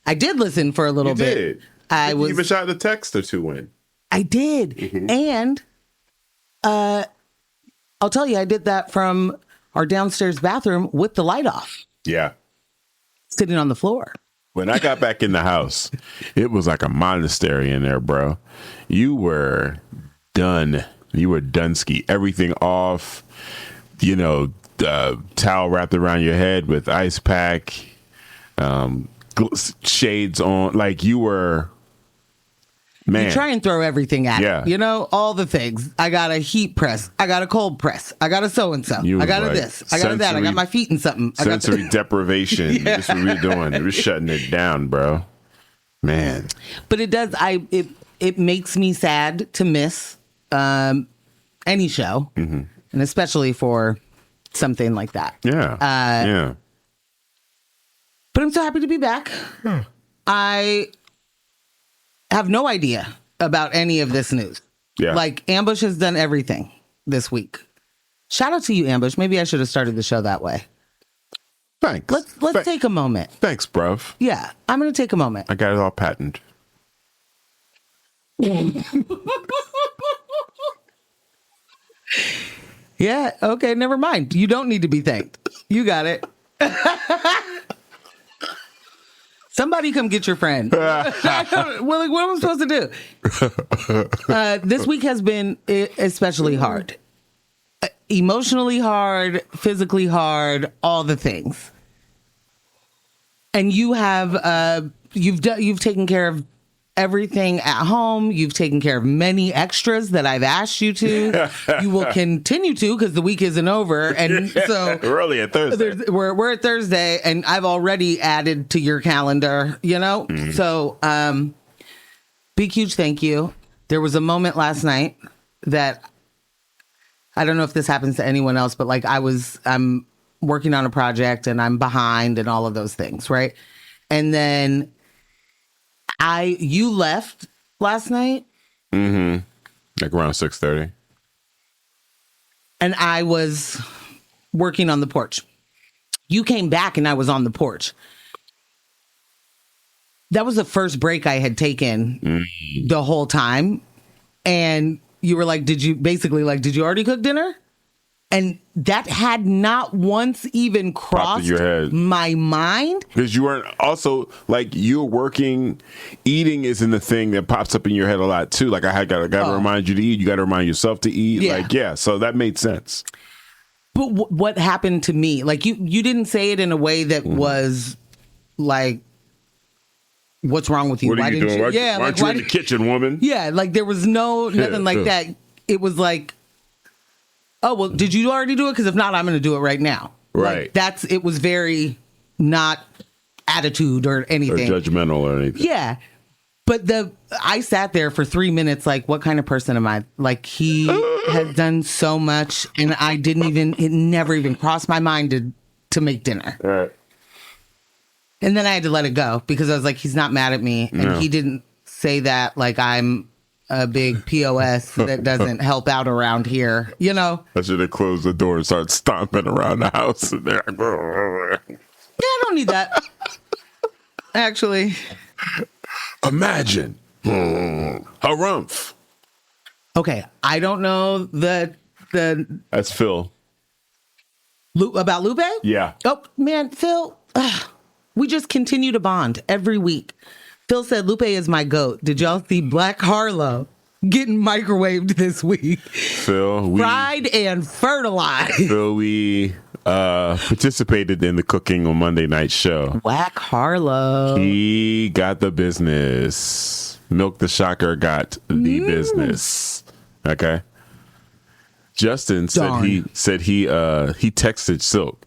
I did listen for a little bit. Did. I You was. even shot a text or two in. I did, and I'll tell you, I did that from our downstairs bathroom with the light off, Yeah. sitting on the floor. When I got back in the house, it was like a monastery in there, bro. You were done. You were Dunsky. Everything off, towel wrapped around your head with ice pack, shades on. Like you were, man. You try and throw everything at Yeah. it. All the things. I got a heat press. I got a cold press. I got a so-and-so. You I got was a like this. I got a that. I got my feet in something. I got sensory deprivation. Yeah. This is what we're doing. We're shutting it down, bro. Man. But it does. It makes me sad to miss any show, and especially for something like that. Yeah. Yeah. But I'm so happy to be back. I have no idea about any of this news. Yeah. Like Ambush has done everything this week. Shout out to you, Ambush. Maybe I should have started the show that way. Thanks. Let's take a moment. Thanks, bruv. Yeah, I'm going to take a moment. I got it all patented. Yeah, okay, never mind. You don't need to be thanked. You got it. Somebody come get your friend. Well, like, what am I supposed to do? This week has been especially hard. Emotionally hard, physically hard, all the things. And you have you've taken care of everything at home. You've taken care of many extras that I've asked you to. You will continue to, because the week isn't over. And so we're only at Thursday. We're at Thursday, and I've already added to your calendar, So big, huge thank you. There was a moment last night that I don't know if this happens to anyone else, but like I'm working on a project and I'm behind and all of those things, right? And then you left last night. Mm-hmm. Like around 6:30. And I was working on the porch. You came back and I was on the porch. That was the first break I had taken the whole time. And you were like, did you already cook dinner? And that had not once even crossed your head. my mind. Because you weren't also, like, you're working, eating isn't the thing that pops up in your head a lot too. Like, I got to remind you to eat. You got to remind yourself to eat. Yeah. So that made sense. But what happened to me? Like, you didn't say it in a way that was like, what's wrong with you? What are you doing? Yeah, why aren't you in the kitchen, woman? Yeah, like there was nothing like that. It was like, oh, well, did you already do it? Because if not, I'm going to do it right now. Right. Like, it was very not attitude or anything. Or judgmental or anything. Yeah. But I sat there for 3 minutes like, what kind of person am I? Like, he has done so much, and it never even crossed my mind to make dinner. All right. And then I had to let it go because I was like, he's not mad at me. And he didn't say that like I'm a big POS that doesn't help out around here, you know? I should have closed the door and started stomping around the house. And they're like, Yeah, I don't need that. Actually. Imagine. Harumph. Okay, I don't know the That's Phil. about Lupe? Yeah. Oh, man, Phil, we just continue to bond every week. Phil said, Lupe is my GOAT. Did y'all see Black Harlow getting microwaved this week? Phil, Fried and fertilized. Phil, we participated in the cooking on Monday night show. Black Harlow. He got the business. Milk the Shocker got the business. Okay. Justin Darn. said he texted Silk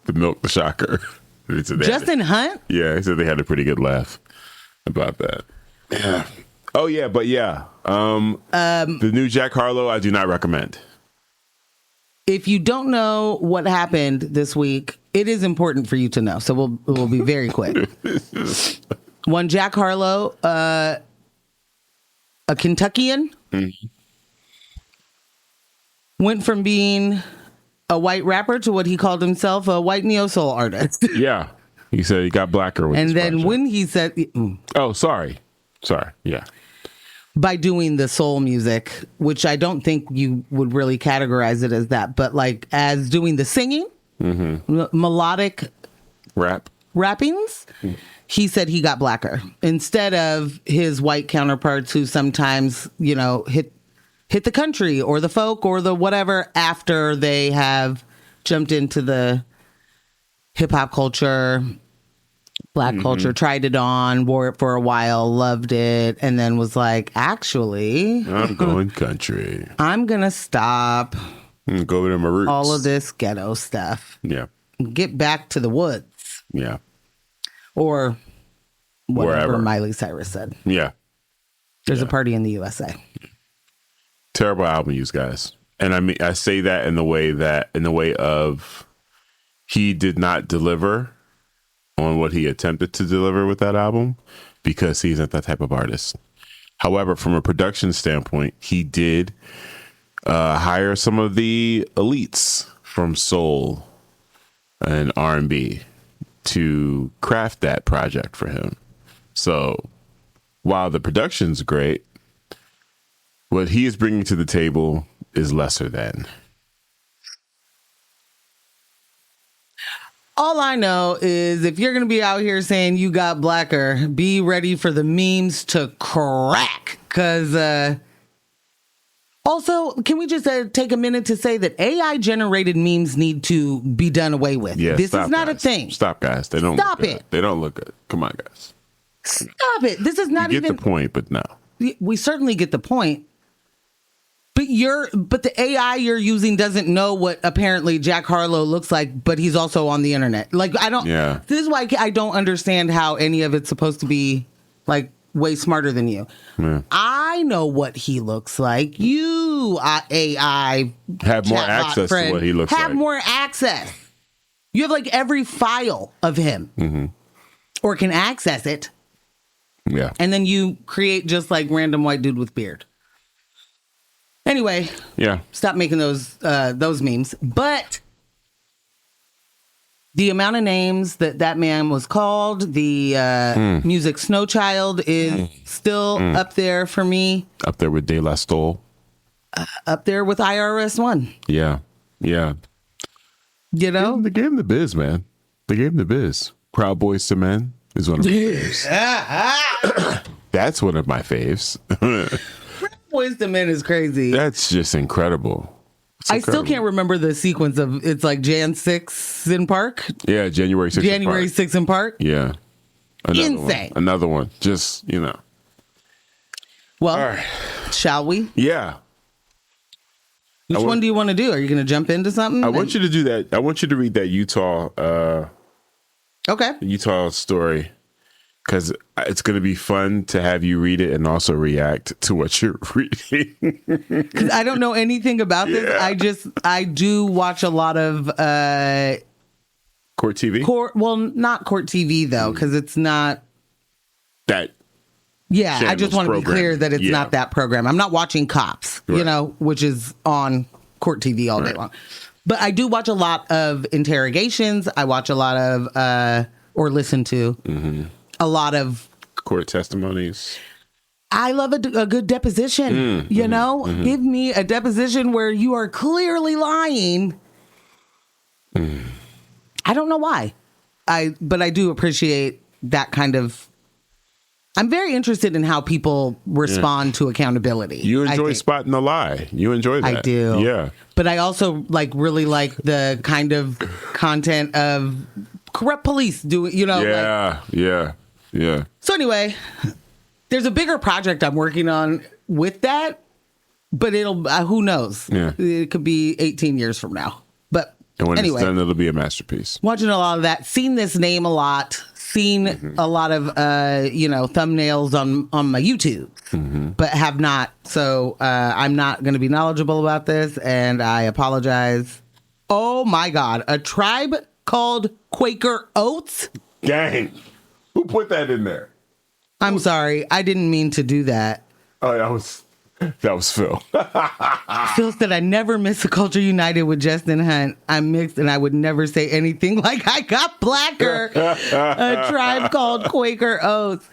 to Milk the Shocker. Justin Hunt? Yeah, he said they had a pretty good laugh about that. Yeah. Oh yeah, but yeah. The new Jack Harlow, I do not recommend. If you don't know what happened this week, it is important for you to know. So we'll be very quick. One Jack Harlow, a Kentuckian, went from being a white rapper to what he called himself, a white neo-soul artist. Yeah. He said he got blacker with And this then project. when he said... Oh, sorry. Yeah. By doing the soul music, which I don't think you would really categorize it as that, but like as doing the singing, melodic rappings, he said he got blacker instead of his white counterparts who sometimes, you know, hit the country or the folk or the whatever after they have jumped into the hip hop culture, black culture, tried it on, wore it for a while, loved it, and then was like, actually, I'm going country. I'm going to stop Go to my roots. all of this ghetto stuff. Yeah. Get back to the woods. Yeah. Or whatever Wherever. Miley Cyrus said. Yeah. There's a party in the USA. Terrible album, you guys. And I mean, I say that in the way of he did not deliver on what he attempted to deliver with that album because he's not that type of artist. However, from a production standpoint, he did hire some of the elites from soul and R&B to craft that project for him. So while the production's great, what he is bringing to the table is lesser than. All I know is if you're going to be out here saying you got blacker, be ready for the memes to crack. Because also, can we just take a minute to say that AI generated memes need to be done away with? Yeah, this stop, is not guys. a thing. Stop, guys. They don't Stop look it. Good. They don't look good. Come on, guys. Stop it. This is not You get even... the point, but no. We certainly get the point. But the AI you're using doesn't know what apparently Jack Harlow looks like, but he's also on the internet. Like, I don't... Yeah. This is why I don't understand how any of it's supposed to be, like, way smarter than you. Yeah. I know what he looks like. You, AI... Have more chatbot access friend, to what he looks like. Have more access. You have, like, every file of him. Or can access it. Yeah. And then you create just, like, random white dude with beard. Anyway, Yeah. stop making those memes. But the amount of names that man was called, the music Snow Child is still up there for me. Up there with De La Soul. Up there with IRS One. Yeah. Yeah. You know? They gave him the biz, man. They gave him the biz. Proud Boys to Men is one of my faves. That's one of my faves. Boys to Men is crazy. That's just incredible. It's I still incredible. can't remember the sequence of it's like Jan 6 in Park. Yeah, January 6th. January 6 in Park. Yeah. Insane. Another one. Just, you know. Well, All right. shall we? Yeah. Which one do you want to do? Are you going to jump into something? I want you to do that. I want you to read that Okay. Utah story. Because it's going to be fun to have you read it and also react to what you're reading. Because I don't know anything about this. Yeah. I do watch a lot of Court TV? not court TV though, because it's not That Yeah, I just want to be clear that it's Yeah. not that program. I'm not watching Cops, Right. you know, which is on court TV all day long. But I do watch a lot of interrogations. I watch a lot of, or listen to a lot of Court testimonies. I love a good deposition. You know, give me a deposition where you are clearly lying. I don't know why. But I do appreciate that kind of. I'm very interested in how people respond to accountability. You enjoy spotting the lie. You enjoy that. I do. Yeah. But I also really like the kind of content of corrupt police doing, you know. Yeah. So anyway, there's a bigger project I'm working on with that, but it'll, who knows? Yeah. It could be 18 years from now. But And when anyway, it's done, it'll be a masterpiece. watching a lot of that, seen this name a lot, seen a lot of, thumbnails on my YouTube, but have not. So I'm not going to be knowledgeable about this, and I apologize. Oh my God. A tribe called Quaker Oats? Gang. Who put that in there? I'm sorry. I didn't mean to do that. Oh, that was Phil. Phil said, I never miss a Culture United with Justin Hunt. I'm mixed and I would never say anything like I got blacker. A tribe called Quaker Oats.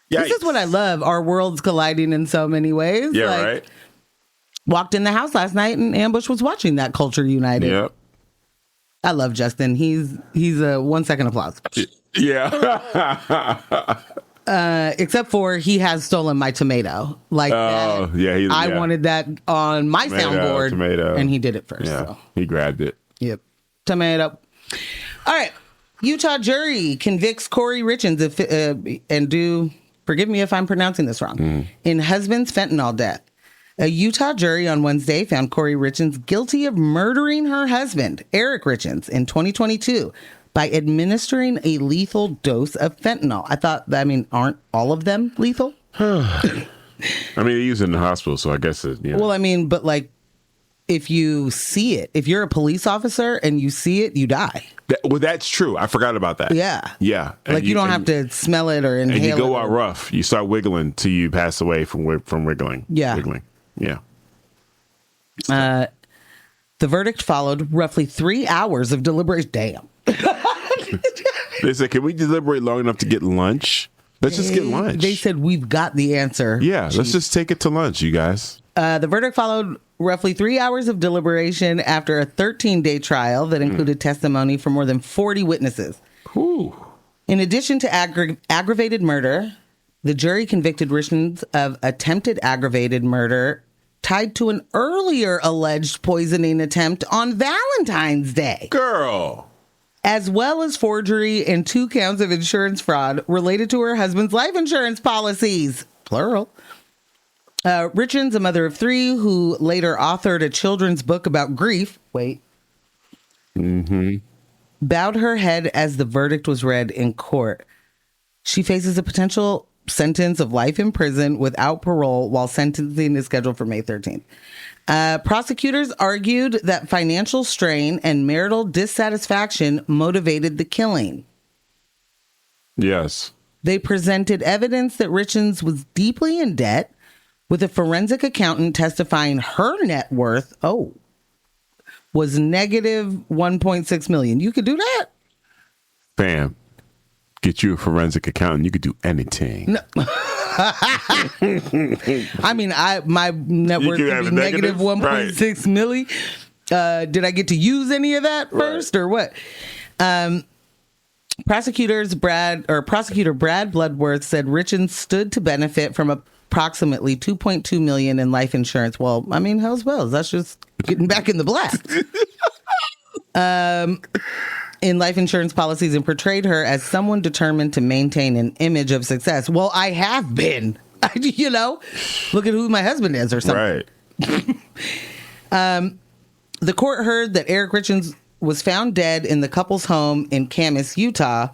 This is what I love. Our worlds colliding in so many ways. Yeah, right. Walked in the house last night and Ambush was watching that Culture United. Yep. I love Justin. He's a 1 second applause. Yeah. Except for he has stolen my tomato. I wanted that on my soundboard, and he did it first. Yeah, so. he grabbed it. Yep, tomato. All right, Utah jury convicts Kouri Richins forgive me if I'm pronouncing this wrong, in husband's fentanyl death. A Utah jury on Wednesday found Kouri Richins guilty of murdering her husband, Eric Richins, in 2022 by administering a lethal dose of fentanyl. Aren't all of them lethal? They use it in the hospital, so I guess it, yeah. Well, but if you see it, if you're a police officer and you see it, you die. That's true. I forgot about that. Yeah. Yeah. You don't have to smell it or inhale it. And you go out rough. You start wiggling till you pass away from wiggling. Yeah. Wiggling. Yeah. The verdict followed roughly 3 hours of deliberation. Damn. They said, can we deliberate long enough to get lunch? Let's just get lunch. They said, we've got the answer. Yeah, let's just take it to lunch, you guys. The verdict followed roughly 3 hours of deliberation after a 13-day trial that included testimony from more than 40 witnesses. Ooh. In addition to aggravated murder, the jury convicted Richins of attempted aggravated murder tied to an earlier alleged poisoning attempt on Valentine's Day. Girl. As well as forgery and 2 counts of insurance fraud related to her husband's life insurance policies. Plural. Richins, a mother of 3 who later authored a children's book about grief. Bowed her head as the verdict was read in court. She faces a potential sentence of life in prison without parole while sentencing is scheduled for May 13th. Prosecutors argued that financial strain and marital dissatisfaction motivated the killing. Yes. They presented evidence that Richins was deeply in debt, with a forensic accountant testifying her net worth, was negative $1.6 million. You could do that? Bam. Get you a forensic accountant. You could do anything. No. My net worth could be negative 1.6 million. Did I get to use any of that first or what? Prosecutor Brad Bloodworth said Richins stood to benefit from approximately $2.2 million in life insurance. Well, hell's bells. That's just getting back in the black. In life insurance policies, and portrayed her as someone determined to maintain an image of success. Well, I have been. Look at who my husband is or something. Right. The court heard that Eric Richins was found dead in the couple's home in KAMAUU, Utah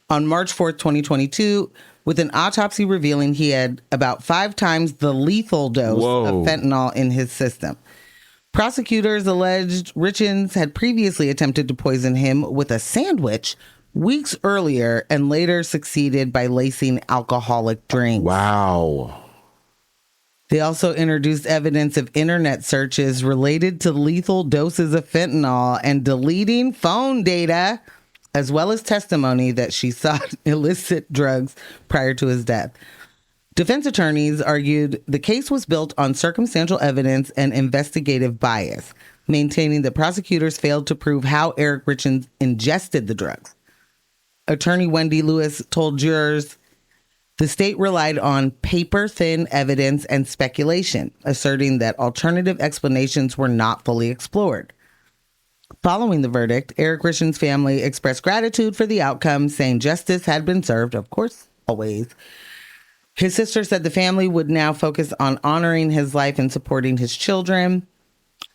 on March 4th, 2022, with an autopsy revealing he had about 5 times the lethal dose of fentanyl in his system. Prosecutors alleged Richins had previously attempted to poison him with a sandwich weeks earlier and later succeeded by lacing alcoholic drinks. Wow. They also introduced evidence of internet searches related to lethal doses of fentanyl and deleting phone data, as well as testimony that she sought illicit drugs prior to his death. Defense attorneys argued the case was built on circumstantial evidence and investigative bias, maintaining that prosecutors failed to prove how Eric Richins ingested the drugs. Attorney Wendy Lewis told jurors the state relied on paper-thin evidence and speculation, asserting that alternative explanations were not fully explored. Following the verdict, Eric Richins' family expressed gratitude for the outcome, saying justice had been served, of course, always. His sister said the family would now focus on honoring his life and supporting his children.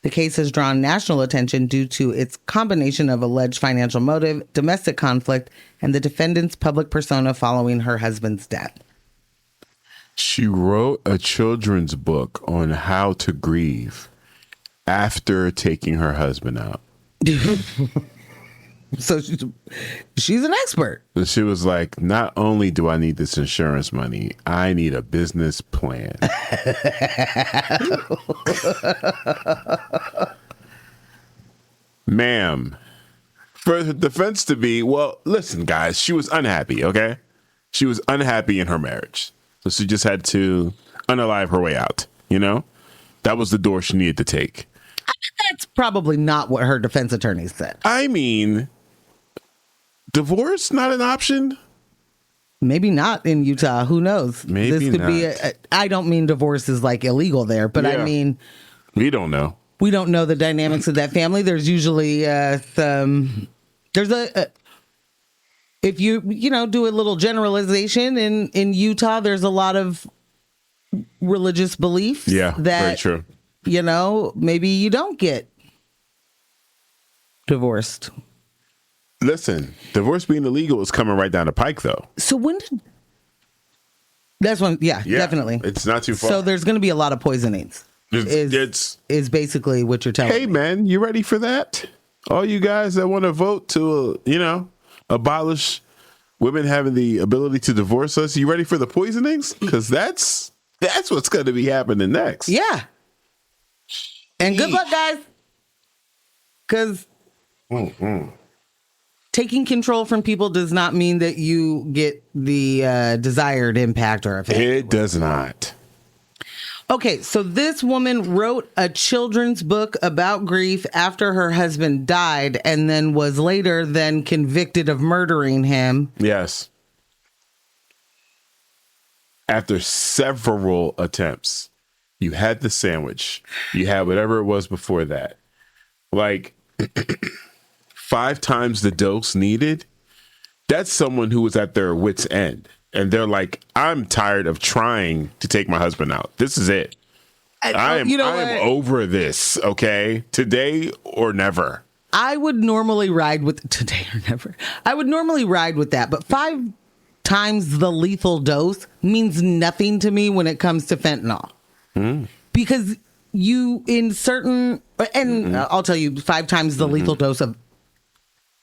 The case has drawn national attention due to its combination of alleged financial motive, domestic conflict, and the defendant's public persona following her husband's death. She wrote a children's book on how to grieve after taking her husband out. So she's an expert. So she was like, not only do I need this insurance money, I need a business plan. Ma'am, for the defense to be, well, listen, guys, she was unhappy, okay? She was unhappy in her marriage. So she just had to unalive her way out, you know? That was the door she needed to take. That's probably not what her defense attorney said. I mean, divorce not an option? Maybe not in Utah. Who knows? Maybe this could not. be I don't mean divorce is like illegal there, but I mean, we don't know. We don't know the dynamics of that family. There's usually if you do a little generalization in Utah, there's a lot of religious beliefs. Yeah, that, very true. Maybe you don't get divorced. Listen, divorce being illegal is coming right down the pike, though. So when did... That's one, yeah, definitely. It's not too far. So there's going to be a lot of poisonings. Is basically what you're telling me. Hey, man, you ready for that? All you guys that want to vote to, abolish women having the ability to divorce us, you ready for the poisonings? Because that's what's going to be happening next. Yeah. And good luck, guys. Because taking control from people does not mean that you get the desired impact or effect. It does not. Okay, so this woman wrote a children's book about grief after her husband died and then was later then convicted of murdering him. Yes. After several attempts. You had the sandwich. You had whatever it was before that. Like 5 times the dose needed. That's someone who was at their wit's end. And they're like, I'm tired of trying to take my husband out. This is it. I am over this, okay? Today or never. I would normally ride with today or never. I would normally ride with that. But 5 times the lethal dose means nothing to me when it comes to fentanyl. Because you in certain, and I'll tell you 5 times the lethal dose of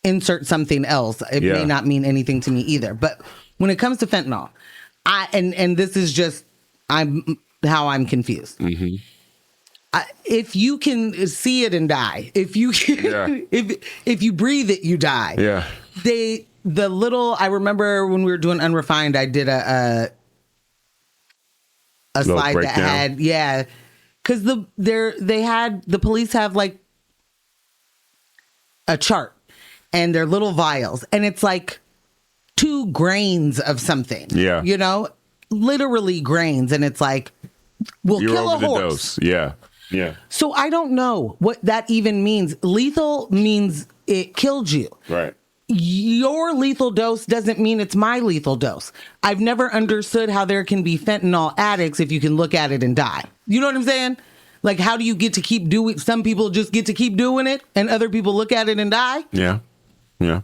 insert something else. It may not mean anything to me either. But when it comes to fentanyl, and this is just how I'm confused. If you can see it and die, if you can, if you breathe it, you die. Yeah. I remember when we were doing Unrefined, I did a slide breakdown that had, because the police have like a chart and they're little vials and it's like 2 grains of something. Yeah. Literally grains. And it's like, we'll kill a horse. Yeah. Yeah. So I don't know what that even means. Lethal means it killed you. Right. Your lethal dose doesn't mean it's my lethal dose. I've never understood how there can be fentanyl addicts if you can look at it and die. You know what I'm saying? Like, how do you get to keep doing? Some people just get to keep doing it and other people look at it and die. Yeah. Yeah.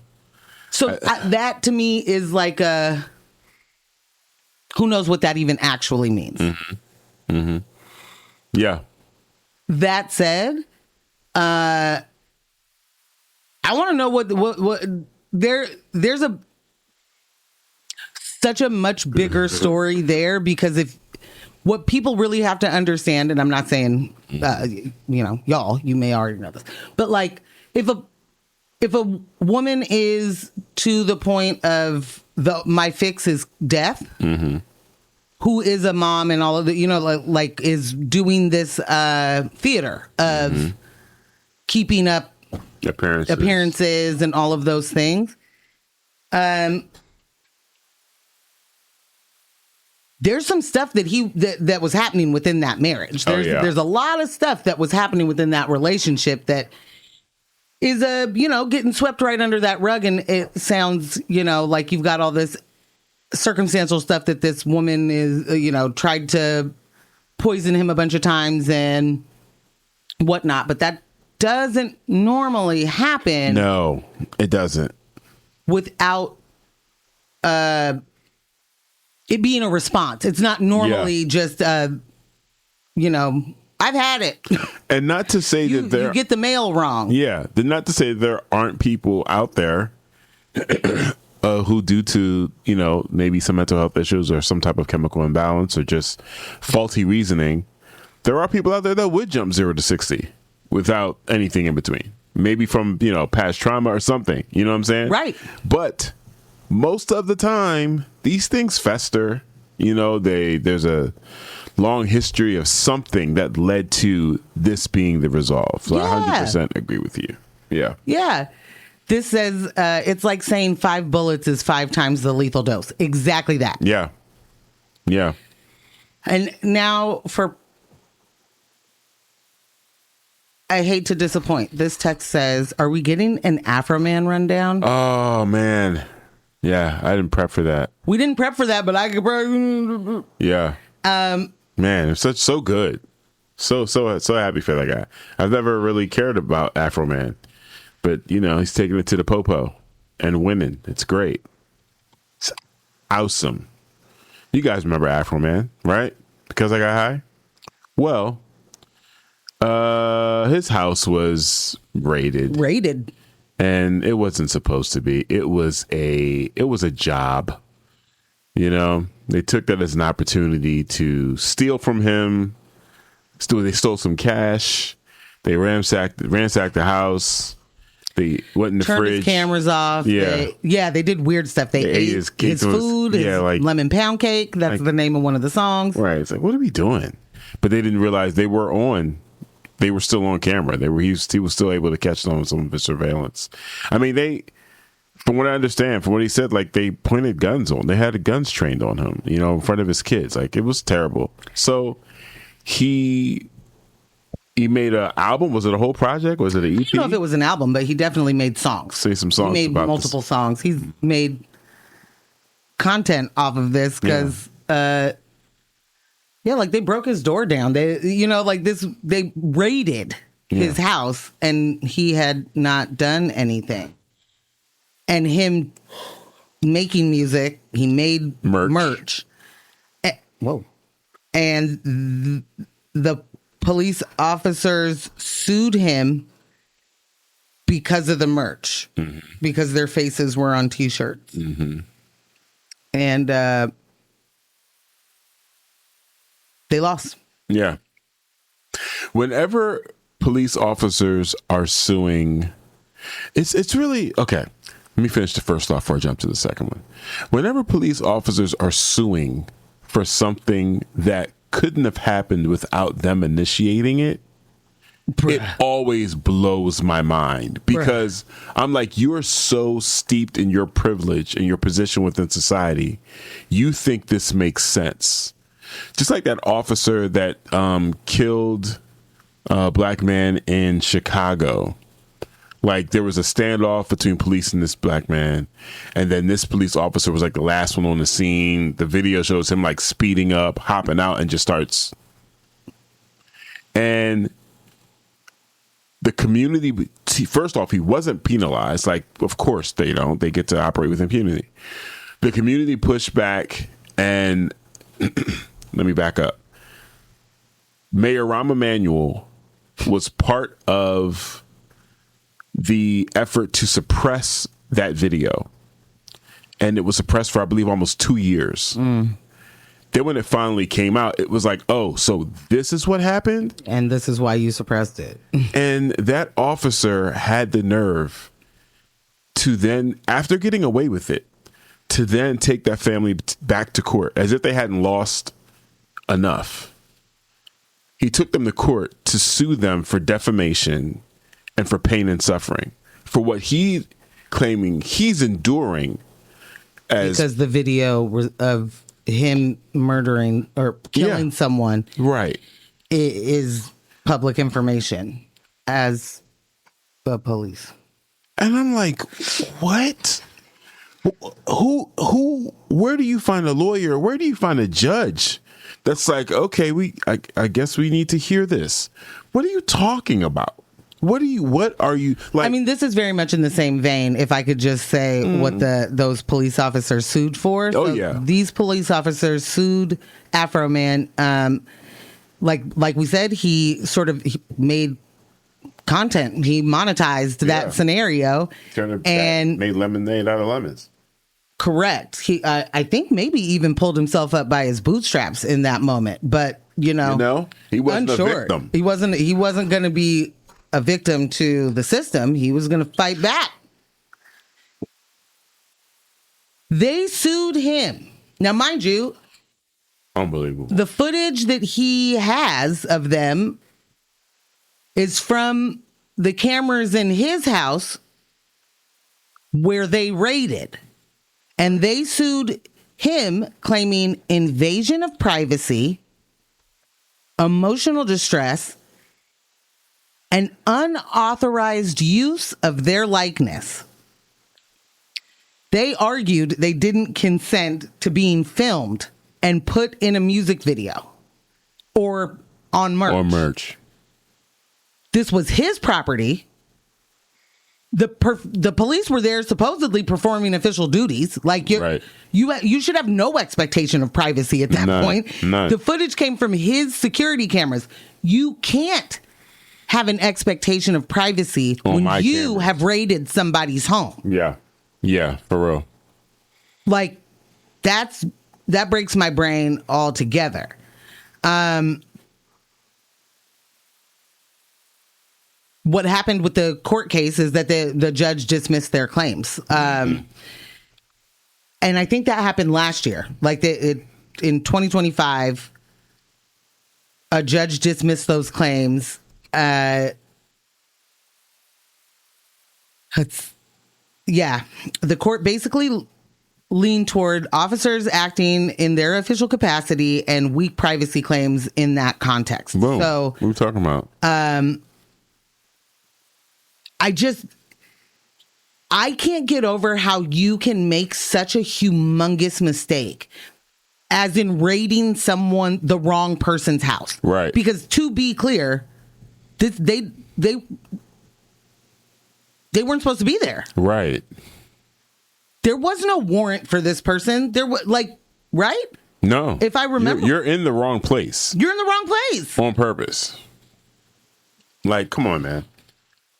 So that to me is like who knows what that even actually means. Yeah. That said, I want to know what there's such a much bigger story there, because if what people really have to understand, and I'm not saying, y'all, you may already know this, but like if a woman is to the point of my fix is death, who is a mom and all of the, like is doing this theater of keeping up appearances and all of those things. There's some stuff that was happening within that marriage. There's a lot of stuff that was happening within that relationship that is getting swept right under that rug. And it sounds, like you've got all this circumstantial stuff that this woman is, tried to poison him a bunch of times and whatnot. But that doesn't normally happen. No, it doesn't. Without it being a response. It's not normally just, I've had it. And not to say that you get the mail wrong. Yeah. Not to say there aren't people out there who, due to, maybe some mental health issues or some type of chemical imbalance or just faulty reasoning, there are people out there that would jump 0 to 60 without anything in between. Maybe from, past trauma or something. You know what I'm saying? Right. But most of the time, these things fester. There's a long history of something that led to this being the resolve. So I 100% agree with you. Yeah. Yeah. This says it's like saying 5 bullets is 5 times the lethal dose. Exactly that. Yeah. Yeah. And now I hate to disappoint. This text says, are we getting an AfroMan rundown? Oh, man. Yeah, I didn't prep for that. We didn't prep for that, but I could probably... Yeah. Man, it's so good. So happy for that guy. I've never really cared about AfroMan, but he's taking it to the popo and winning. It's great. It's awesome. You guys remember AfroMan, right? Because I Got High? Well, his house was raided. And it wasn't supposed to be. It was a job. They took that as an opportunity to steal from him. They stole some cash. They ransacked the house. They went in the Turned fridge. His cameras off. Yeah. They did weird stuff. They ate his food, his lemon pound cake. That's the name of one of the songs. Right. It's like, what are we doing? But they didn't realize they were still on camera. He was still able to catch them on some of the surveillance. I mean, from what I understand, from what he said, like they pointed guns on. They had guns trained on him, in front of his kids. Like it was terrible. So he made an album. Was it a whole project? Was it an EP? I don't know if it was an album, but he definitely made songs. Say some songs. He made multiple songs. He's made content off of this because. Yeah, like they broke his door down. They raided his house and he had not done anything. And him making music, he made merch. And the police officers sued him because of the merch, because their faces were on T-shirts. And they lost. Yeah. Whenever police officers are suing, it's really okay. Let me finish the first off before I jump to the second one. Whenever police officers are suing for something that couldn't have happened without them initiating it, it always blows my mind because I'm like, you're so steeped in your privilege and your position within society. You think this makes sense. Just like that officer that killed a black man in Chicago. Like there was a standoff between police and this black man. And then this police officer was like the last one on the scene. The video shows him like speeding up, hopping out and just starts. And the community, first off, he wasn't penalized. Like, of course they don't. They get to operate with impunity. The community pushed back and... Let me back up. Mayor Rahm Emanuel was part of the effort to suppress that video. And it was suppressed for, I believe, almost 2 years. Then when it finally came out, it was like, oh, so this is what happened? And this is why you suppressed it. And that officer had the nerve to then, after getting away with it, to then take that family back to court as if they hadn't lost enough. He took them to court to sue them for defamation and for pain and suffering for what he claiming he's enduring because the video of him murdering or killing someone right is public information as the police. And I'm like, what? Who where do you find a lawyer? Where do you find a judge that's like, okay, I guess we need to hear this? What are you talking about? What are you like? I mean, this is very much in the same vein, if I could just say what those police officers sued for. Oh, so yeah. These police officers sued AfroMan. Like we said, he made content. He monetized that scenario. And made lemonade out of lemons. Correct. He, I think maybe even pulled himself up by his bootstraps in that moment. But, he wasn't a victim. He wasn't going to be a victim to the system. He was going to fight back. They sued him. Now, mind you, unbelievable. The footage that he has of them is from the cameras in his house where they raided. And they sued him, claiming invasion of privacy, emotional distress, and unauthorized use of their likeness. They argued they didn't consent to being filmed and put in a music video or on merch. This was his property. The police were there supposedly performing official duties. Like you should have no expectation of privacy at that point. None. The footage came from his security cameras. You can't have an expectation of privacy when you have raided somebody's home. Yeah, for real. Like that breaks my brain altogether. What happened with the court case is that the judge dismissed their claims. And I think that happened last year. Like in 2025, a judge dismissed those claims. The court basically leaned toward officers acting in their official capacity and weak privacy claims in that context. Boom. So what are we talking about? I can't get over how you can make such a humongous mistake as in raiding the wrong person's house. Right. Because to be clear, they weren't supposed to be there. Right. There was no warrant for this person. There was right? No. If I remember, you're in the wrong place. You're in the wrong place on purpose. Like, come on, man.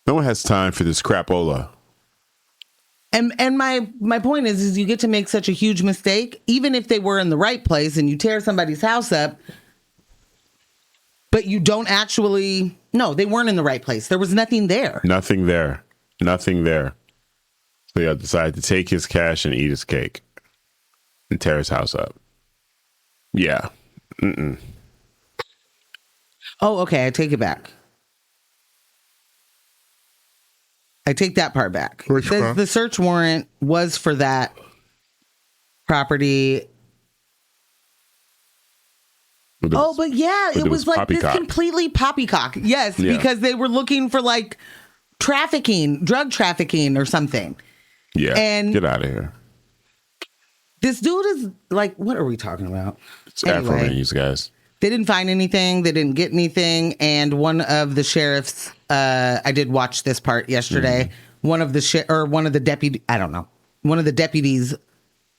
No one has time for this crapola. And my point is you get to make such a huge mistake, even if they were in the right place and you tear somebody's house up, but you don't actually. No, they weren't in the right place. There was nothing there. Nothing there. So he decided to take his cash and eat his cake and tear his house up. Yeah. Oh, okay. I take it back. I take that part back. It says the search warrant was for that property. But yeah, it was like this completely poppycock. Yes, because they were looking for like drug trafficking or something. Yeah, and get out of here. This dude is like, what are we talking about? It's AfroMan, you guys. They didn't find anything. They didn't get anything. And one of the sheriffs, I did watch this part yesterday. One of the deputies'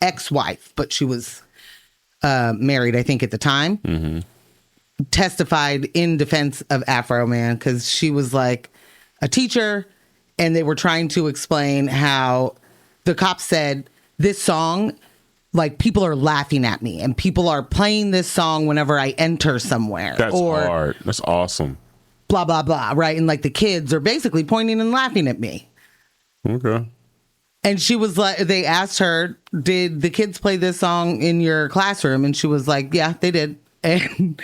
ex-wife, but she was married, I think, at the time, testified in defense of AfroMan because she was like a teacher, and they were trying to explain how the cops said, this song, like, people are laughing at me and people are playing this song whenever I enter somewhere. That's hard. That's awesome. Blah, blah, blah, right? And like the kids are basically pointing and laughing at me. Okay. And she was like, they asked her, did the kids play this song in your classroom? And she was like, yeah, they did. And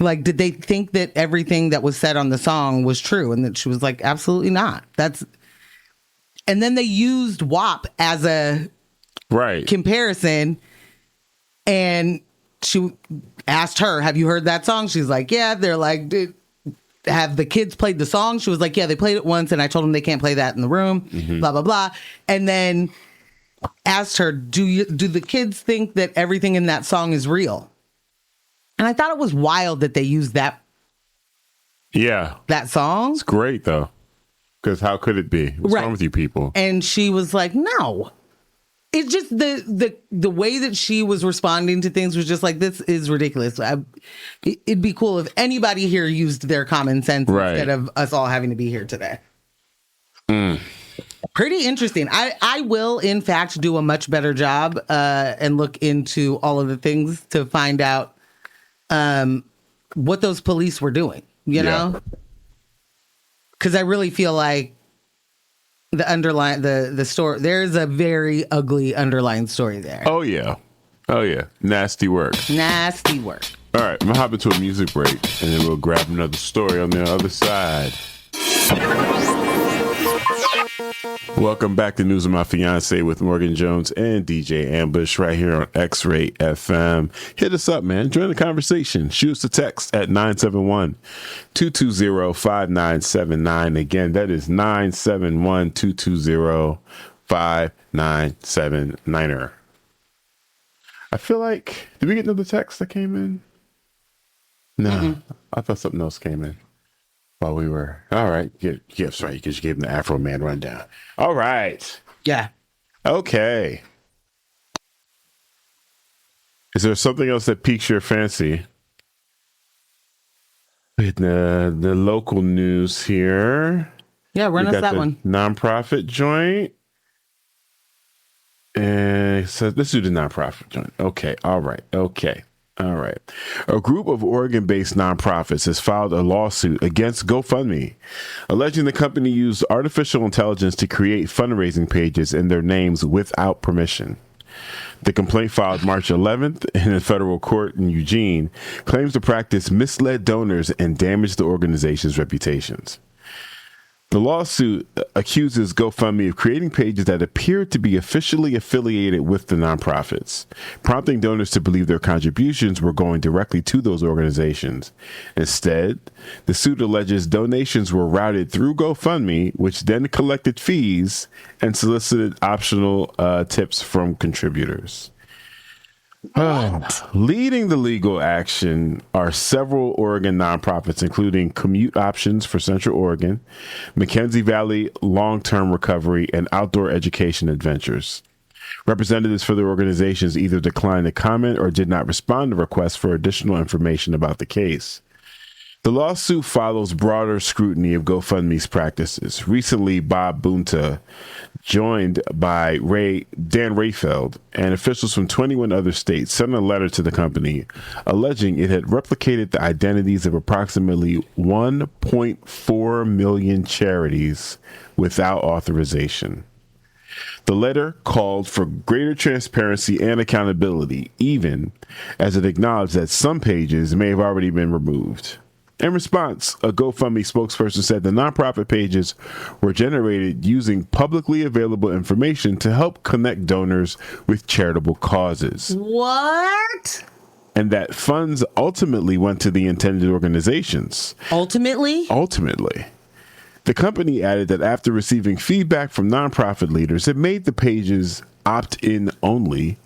like, did they think that everything that was said on the song was true? And that she was like, absolutely not. And then they used WAP as a comparison. And she asked her, have you heard that song? She's like, yeah. They're like, have the kids played the song? She was like, yeah, they played it once, and I told them they can't play that in the room, blah, blah, blah. And then asked her, do the kids think that everything in that song is real? And I thought it was wild that they used that song. It's great, though, because how could it be? What's wrong with you people? And she was like, no. It's just the way that she was responding to things was just like, this is ridiculous. It'd be cool if anybody here used their common sense instead of us all having to be here today. Pretty interesting. I will, in fact, do a much better job and look into all of the things to find out what those police were doing, you know? Because I really feel like the story, there's a very ugly underlying story there. Oh yeah. Nasty work. All right, I'm gonna hop into a music break and then we'll grab another story on the other side. Welcome back to News of My Fiancé with Morgan Jones and DJ Ambush right here on X-Ray FM. Hit us up, man. Join the conversation. Shoot us a text at 971-220-5979. Again, that is 971-220-5979. I feel like, did we get another text that came in? No, I thought something else came in. While we were, all right, yes, right, because you gave him the AfroMan rundown. All right. Yeah. Okay. Is there something else that piques your fancy? In the local news here. Yeah, run us that one. Nonprofit joint. And so let's do the nonprofit joint. Okay. All right. A group of Oregon-based nonprofits has filed a lawsuit against GoFundMe, alleging the company used artificial intelligence to create fundraising pages in their names without permission. The complaint, filed March 11th in a federal court in Eugene, claims the practice misled donors and damaged the organization's reputations. The lawsuit accuses GoFundMe of creating pages that appear to be officially affiliated with the nonprofits, prompting donors to believe their contributions were going directly to those organizations. Instead, the suit alleges donations were routed through GoFundMe, which then collected fees and solicited optional tips from contributors. Leading the legal action are several Oregon nonprofits, including Commute Options for Central Oregon, Mackenzie Valley Long-Term Recovery, and Outdoor Education Adventures. Representatives for the organizations either declined to comment or did not respond to requests for additional information about the case. The lawsuit follows broader scrutiny of GoFundMe's practices. Recently, Bob Bunta, joined by Dan Rayfeld and officials from 21 other states, sent a letter to the company alleging it had replicated the identities of approximately 1.4 million charities without authorization. The letter called for greater transparency and accountability, even as it acknowledged that some pages may have already been removed. In response, a GoFundMe spokesperson said the nonprofit pages were generated using publicly available information to help connect donors with charitable causes. What? And that funds ultimately went to the intended organizations. Ultimately? Ultimately. The company added that after receiving feedback from nonprofit leaders, it made the pages opt-in only,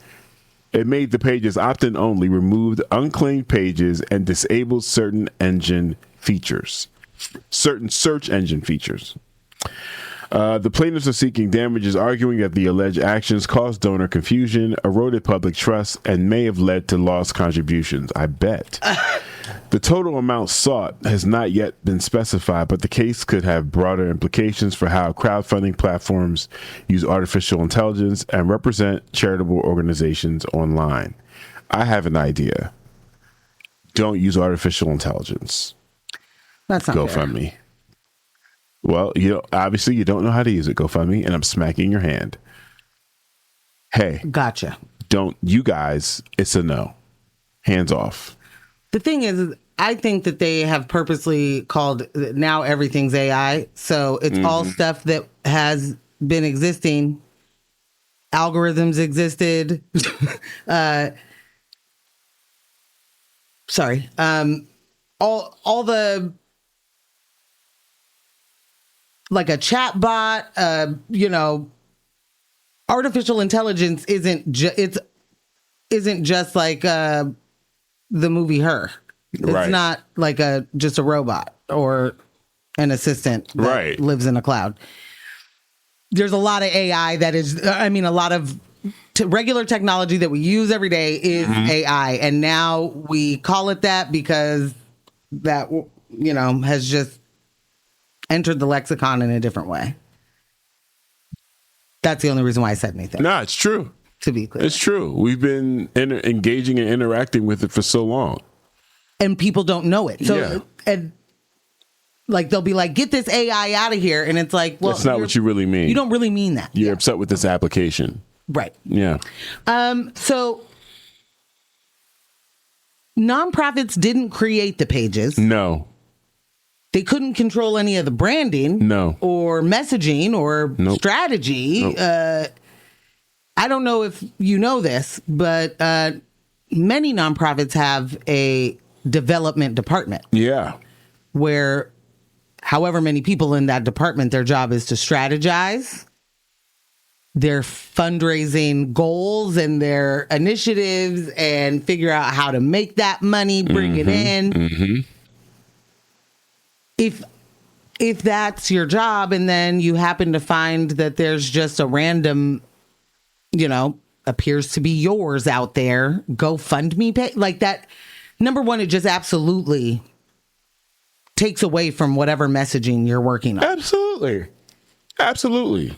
removed unclaimed pages, and disabled certain search engine features. The plaintiffs are seeking damages, arguing that the alleged actions caused donor confusion, eroded public trust, and may have led to lost contributions. I bet. The total amount sought has not yet been specified, but the case could have broader implications for how crowdfunding platforms use artificial intelligence and represent charitable organizations online. I have an idea. Don't use artificial intelligence. That's not GoFundMe. Well, obviously you don't know how to use it, GoFundMe, and I'm smacking your hand. Hey. Gotcha. Don't, you guys, it's a no. Hands off. The thing is, I think that they have purposely called now everything's AI. So it's all stuff that has been existing. Algorithms existed. All the, like a chat bot, artificial intelligence isn't just like the movie Her. It's not like just a robot or an assistant that lives in a cloud. There's a lot of AI that is, a lot of regular technology that we use every day is AI. And now we call it that because that, has just entered the lexicon in a different way. That's the only reason why I said anything. No, it's true. To be clear. It's true. We've been engaging and interacting with it for so long. And people don't know it. So, and like, they'll be like, get this AI out of here. And it's like, well, that's not what you really mean. You don't really mean that. You're upset with this application. Right. Yeah. So nonprofits didn't create the pages. No. They couldn't control any of the branding. No. Or messaging or strategy. Nope. I don't know if you know this, but many nonprofits have a development department. Yeah. Where however many people in that department, their job is to strategize their fundraising goals and their initiatives and figure out how to make that money, bring it in. Mm-hmm. If that's your job and then you happen to find that there's just a random, appears to be yours out there, GoFundMe pay, like that, number one, it just absolutely takes away from whatever messaging you're working on. Absolutely. Absolutely.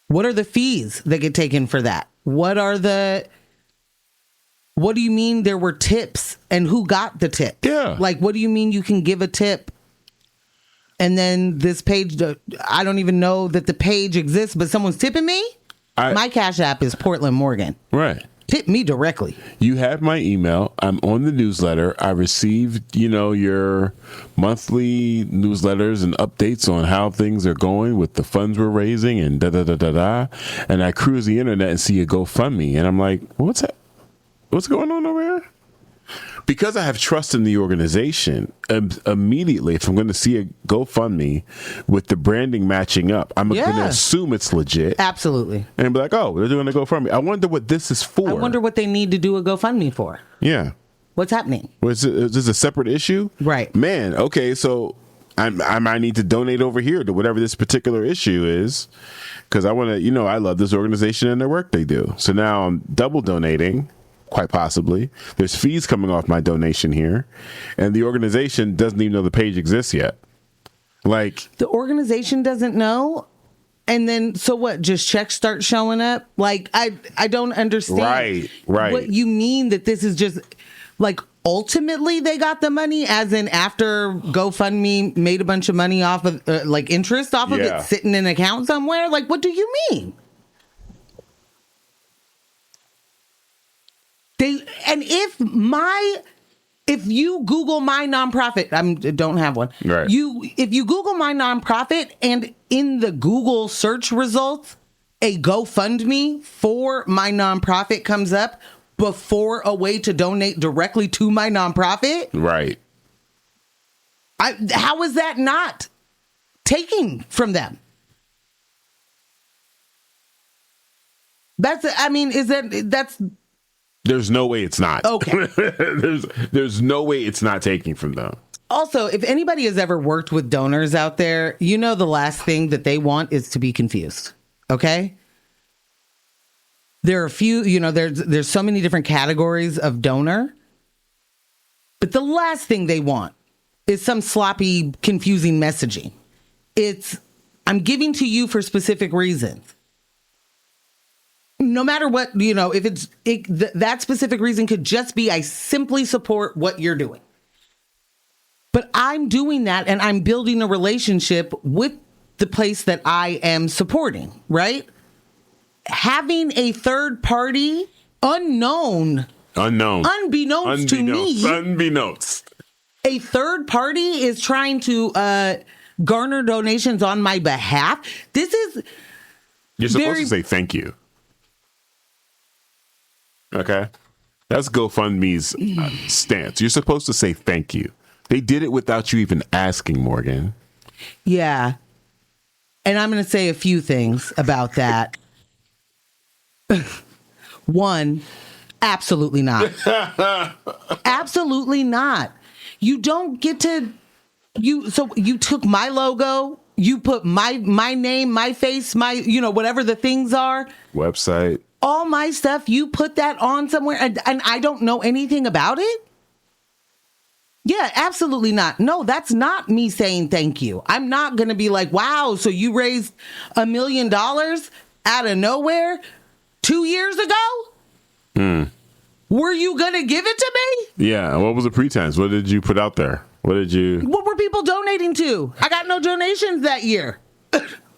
What are the fees that get taken for that? What do you mean there were tips and who got the tip? Yeah. Like, what do you mean you can give a tip and then this page, I don't even know that the page exists, but someone's tipping me? My Cash App is Portland Morgan. Right. Tip me directly. You have my email. I'm on the newsletter. I received, your monthly newsletters and updates on how things are going with the funds we're raising and da-da-da-da-da. And I cruise the internet and see a GoFundMe. And I'm like, what's that? What's going on over here? Because I have trust in the organization, immediately, if I'm going to see a GoFundMe with the branding matching up, I'm going to assume it's legit. Absolutely. And be like, oh, they're doing a GoFundMe. I wonder what this is for. I wonder what they need to do a GoFundMe for. Yeah. What's happening? Is this a separate issue? Right. Man, okay, so I might need to donate over here to whatever this particular issue is because I want to, I love this organization and their work they do. So now I'm double donating. Quite possibly. There's fees coming off my donation here, and the organization doesn't even know the page exists yet. Like, the organization doesn't know, and then so what? Just checks start showing up. Like, I don't understand. Right. What you mean that this is just like ultimately they got the money, as in after GoFundMe made a bunch of money off of like interest off of it sitting in an account somewhere. Like, what do you mean? If you Google my nonprofit, I don't have one. Right. If you Google my nonprofit and in the Google search results, a GoFundMe for my nonprofit comes up before a way to donate directly to my nonprofit. Right. How is that not taking from them? That's There's no way it's not. Okay. there's no way it's not taking from them. Also, if anybody has ever worked with donors out there, the last thing that they want is to be confused. Okay? There are a few, there's so many different categories of donor. But the last thing they want is some sloppy, confusing messaging. It's, I'm giving to you for specific reasons. No matter what, if that specific reason could just be, I simply support what you're doing. But I'm doing that and I'm building a relationship with the place that I am supporting, right? Having a third party unbeknownst to me, a third party is trying to garner donations on my behalf. You're supposed to say thank you. Okay? That's GoFundMe's stance. You're supposed to say thank you. They did it without you even asking, Morgan. Yeah. And I'm going to say a few things about that. One, absolutely not. Absolutely not. You don't get to, so you took my logo, you put my name, my face, my, whatever the things are. Website. All my stuff, you put that on somewhere and I don't know anything about it? Yeah, absolutely not. No, that's not me saying thank you. I'm not going to be like, wow, so you raised $1 million out of nowhere 2 years ago? Were you going to give it to me? Yeah. What was the pretense? What did you put out there? What were people donating to? I got no donations that year.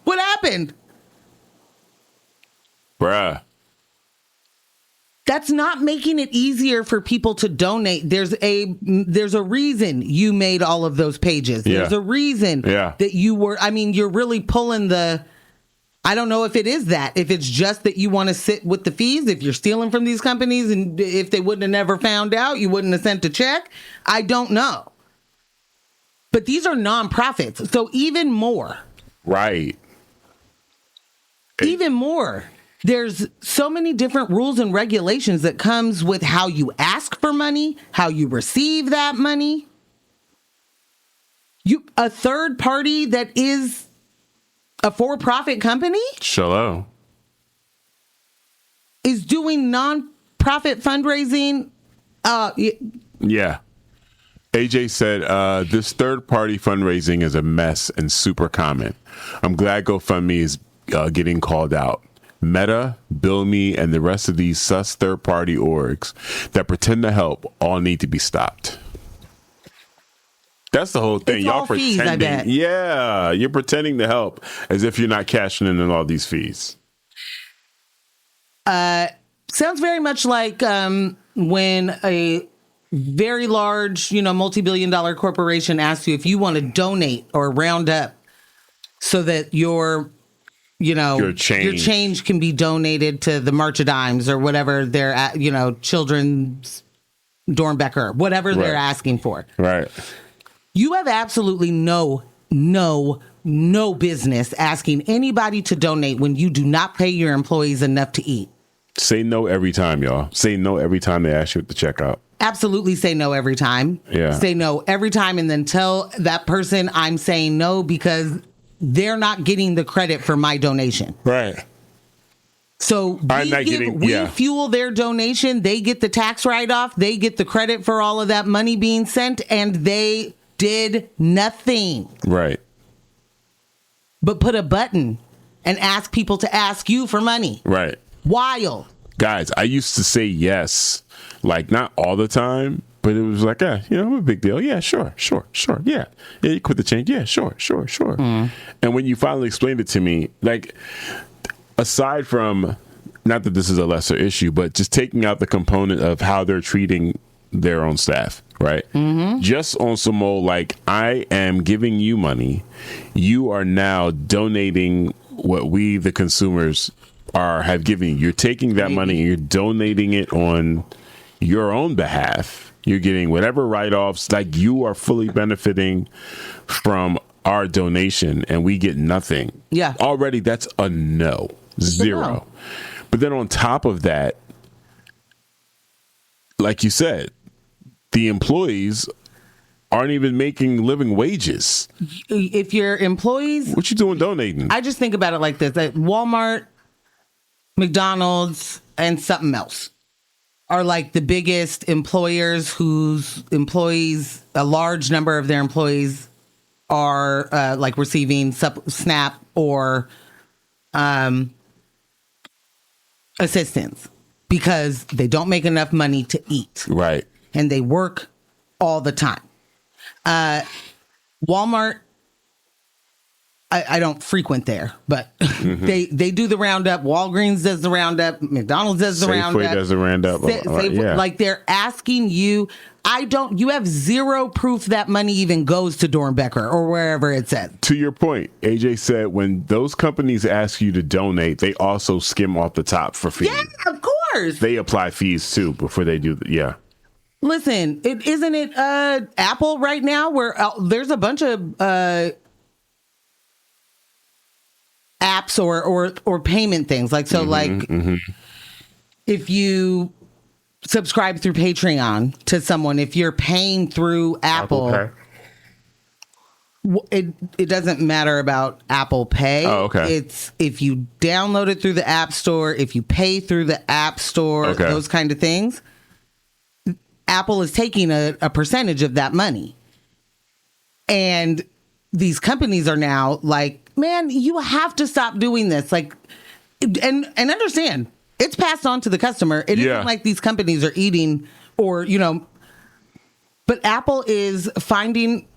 What happened? Bruh. That's not making it easier for people to donate. There's a reason you made all of those pages. There's a reason that you're really pulling I don't know if it is that. If it's just that you want to sit with the fees, if you're stealing from these companies and if they wouldn't have never found out, you wouldn't have sent a check. I don't know. But these are nonprofits. So even more. Right. Even more. There's so many different rules and regulations that comes with how you ask for money, how you receive that money. A third party that is a for-profit company Shallow is doing non-profit fundraising. Yeah. AJ said, this third-party fundraising is a mess and super common. I'm glad GoFundMe is getting called out. Meta, Bill Me, and the rest of these sus third-party orgs that pretend to help all need to be stopped. That's the whole thing. It's Y'all all pretending. fees, I bet. Yeah, you're pretending to help as if you're not cashing in on all these fees. Sounds very much like when a very large, multi-billion-dollar corporation asks you if you want to donate or round up so that your change can be donated to the March of Dimes or whatever they're at, children's Dornbecker, whatever they're asking for. Right. You have absolutely no business asking anybody to donate when you do not pay your employees enough to eat. Say no every time, y'all. Say no every time they ask you at the checkout. Absolutely say no every time. Yeah. Say no every time and then tell that person I'm saying no because they're not getting the credit for my donation. Right. So we fuel their donation. They get the tax write-off. They get the credit for all of that money being sent, and they did nothing. Right. But put a button and ask people to ask you for money. Right. Wild. Guys, I used to say yes, like not all the time, but it was like, I'm a big deal. Yeah, sure. Yeah, you quit the change. Yeah, sure. And when you finally explained it to me, like, aside from, not that this is a lesser issue, but just taking out the component of how they're treating their own staff, right? Mm-hmm. Just on some old, like, I am giving you money. You are now donating what we, the consumers, have given you. You're taking that money and you're donating it on your own behalf. You're getting whatever write-offs, like you are fully benefiting from our donation and we get nothing. Yeah. Already that's a no. Zero. No. But then on top of that, like you said, the employees aren't even making living wages. If your employees... What you doing donating? I just think about it like this. At Walmart, McDonald's, and something else. are like the biggest employers whose employees, a large number of their employees are like receiving SNAP or assistance because they don't make enough money to eat. Right. And they work all the time. Walmart, I don't frequent there, but they do the roundup. Walgreens does the roundup. McDonald's does the roundup. Safeway does the roundup. Yeah. Like they're asking you. You have zero proof that money even goes to Dornbecker or wherever it's at. To your point, AJ said when those companies ask you to donate, they also skim off the top for fees. Yeah, of course. They apply fees too before they do. Yeah. Listen, isn't it Apple right now where there's a bunch of apps or payment things like if you subscribe through Patreon to someone, if you're paying through Apple it doesn't matter about Apple Pay. Oh, okay. It's if you download it through the App Store, if you pay through the App Store, those kind of things, Apple is taking a percentage of that money. And these companies are now like, man, you have to stop doing this. Like, and understand, it's passed on to the customer. It isn't like these companies are eating or, but Apple is finding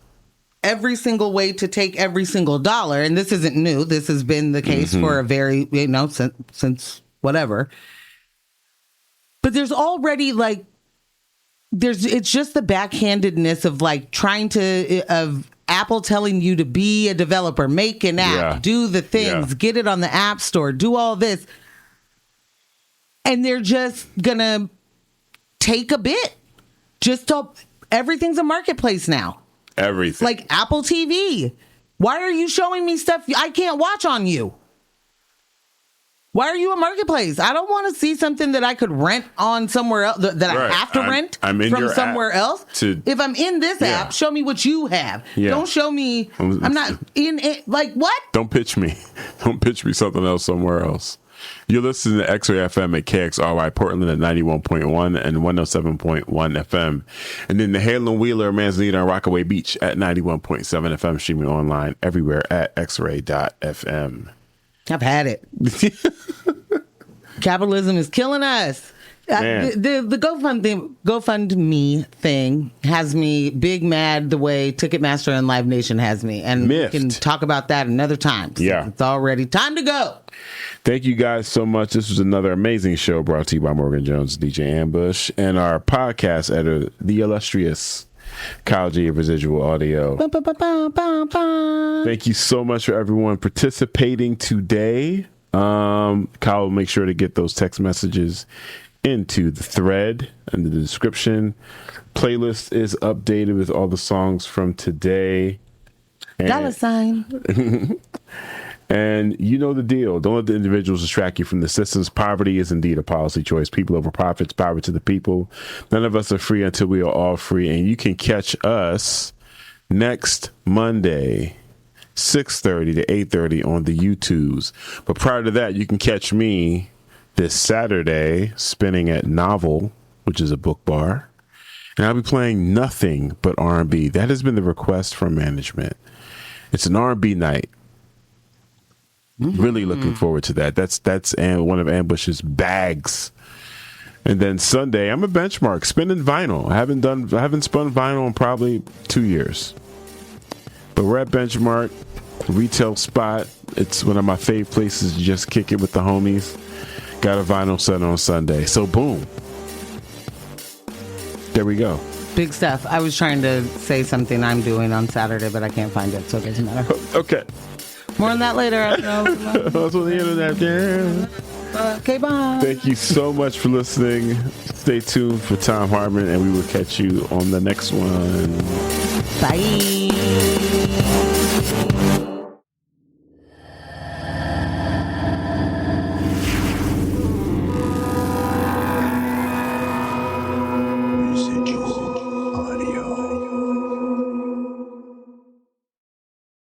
every single way to take every single dollar. And this isn't new. This has been the case for a very, since whatever. But there's already like, it's just the backhandedness of like of Apple telling you to be a developer, make an app, do the things, get it on the App Store, do all this. And they're just gonna take a bit. Everything's a marketplace now. Everything. Like Apple TV. Why are you showing me stuff I can't watch on you? Why are you a marketplace? I don't want to see something that I could rent on somewhere else that I have to rent from somewhere else. If I'm in this app, show me what you have. Yeah. Don't show me I'm not in it. Like what? Don't pitch me. Don't pitch me something else somewhere else. You're listening to X-Ray FM at KXRY Portland at 91.1 and 107.1 FM. And then the Hale and Wheeler Manzanita and Rockaway Beach at 91.7 FM, streaming online everywhere at xray.fm. I've had it. Capitalism is killing us. The GoFundMe thing has me big mad the way Ticketmaster and Live Nation has me. And we can talk about that another time. Yeah. It's already time to go. Thank you guys so much. This was another amazing show brought to you by Morgan Jones, DJ Ambush, and our podcast editor, the illustrious Kyle G of Residual Audio. Thank you so much for everyone participating today. Kyle will make sure to get those text messages into the thread in the description. Playlist is updated with all the songs from today. Dollar sign. And you know the deal. Don't let the individuals distract you from the systems. Poverty is indeed a policy choice. People over profits, power to the people. None of us are free until we are all free. And you can catch us next Monday, 6:30 to 8:30 on the YouTubes. But prior to that, you can catch me this Saturday spinning at Novel, which is a book bar. And I'll be playing nothing but R&B. That has been the request from management. It's an R&B night. Really looking forward to that. That's one of Ambush's bags. And then Sunday, I'm a benchmark spinning vinyl. I haven't spun vinyl in probably 2 years. But we're at Benchmark, retail spot. It's one of my fave places to just kick it with the homies. Got a vinyl set on Sunday. So boom. There we go. Big stuff. I was trying to say something I'm doing on Saturday, but I can't find it, so it doesn't matter. Okay. More on that later. That's on the internet. Okay, bye. Thank you so much for listening. Stay tuned for Tom Harmon, and we will catch you on the next one. Bye.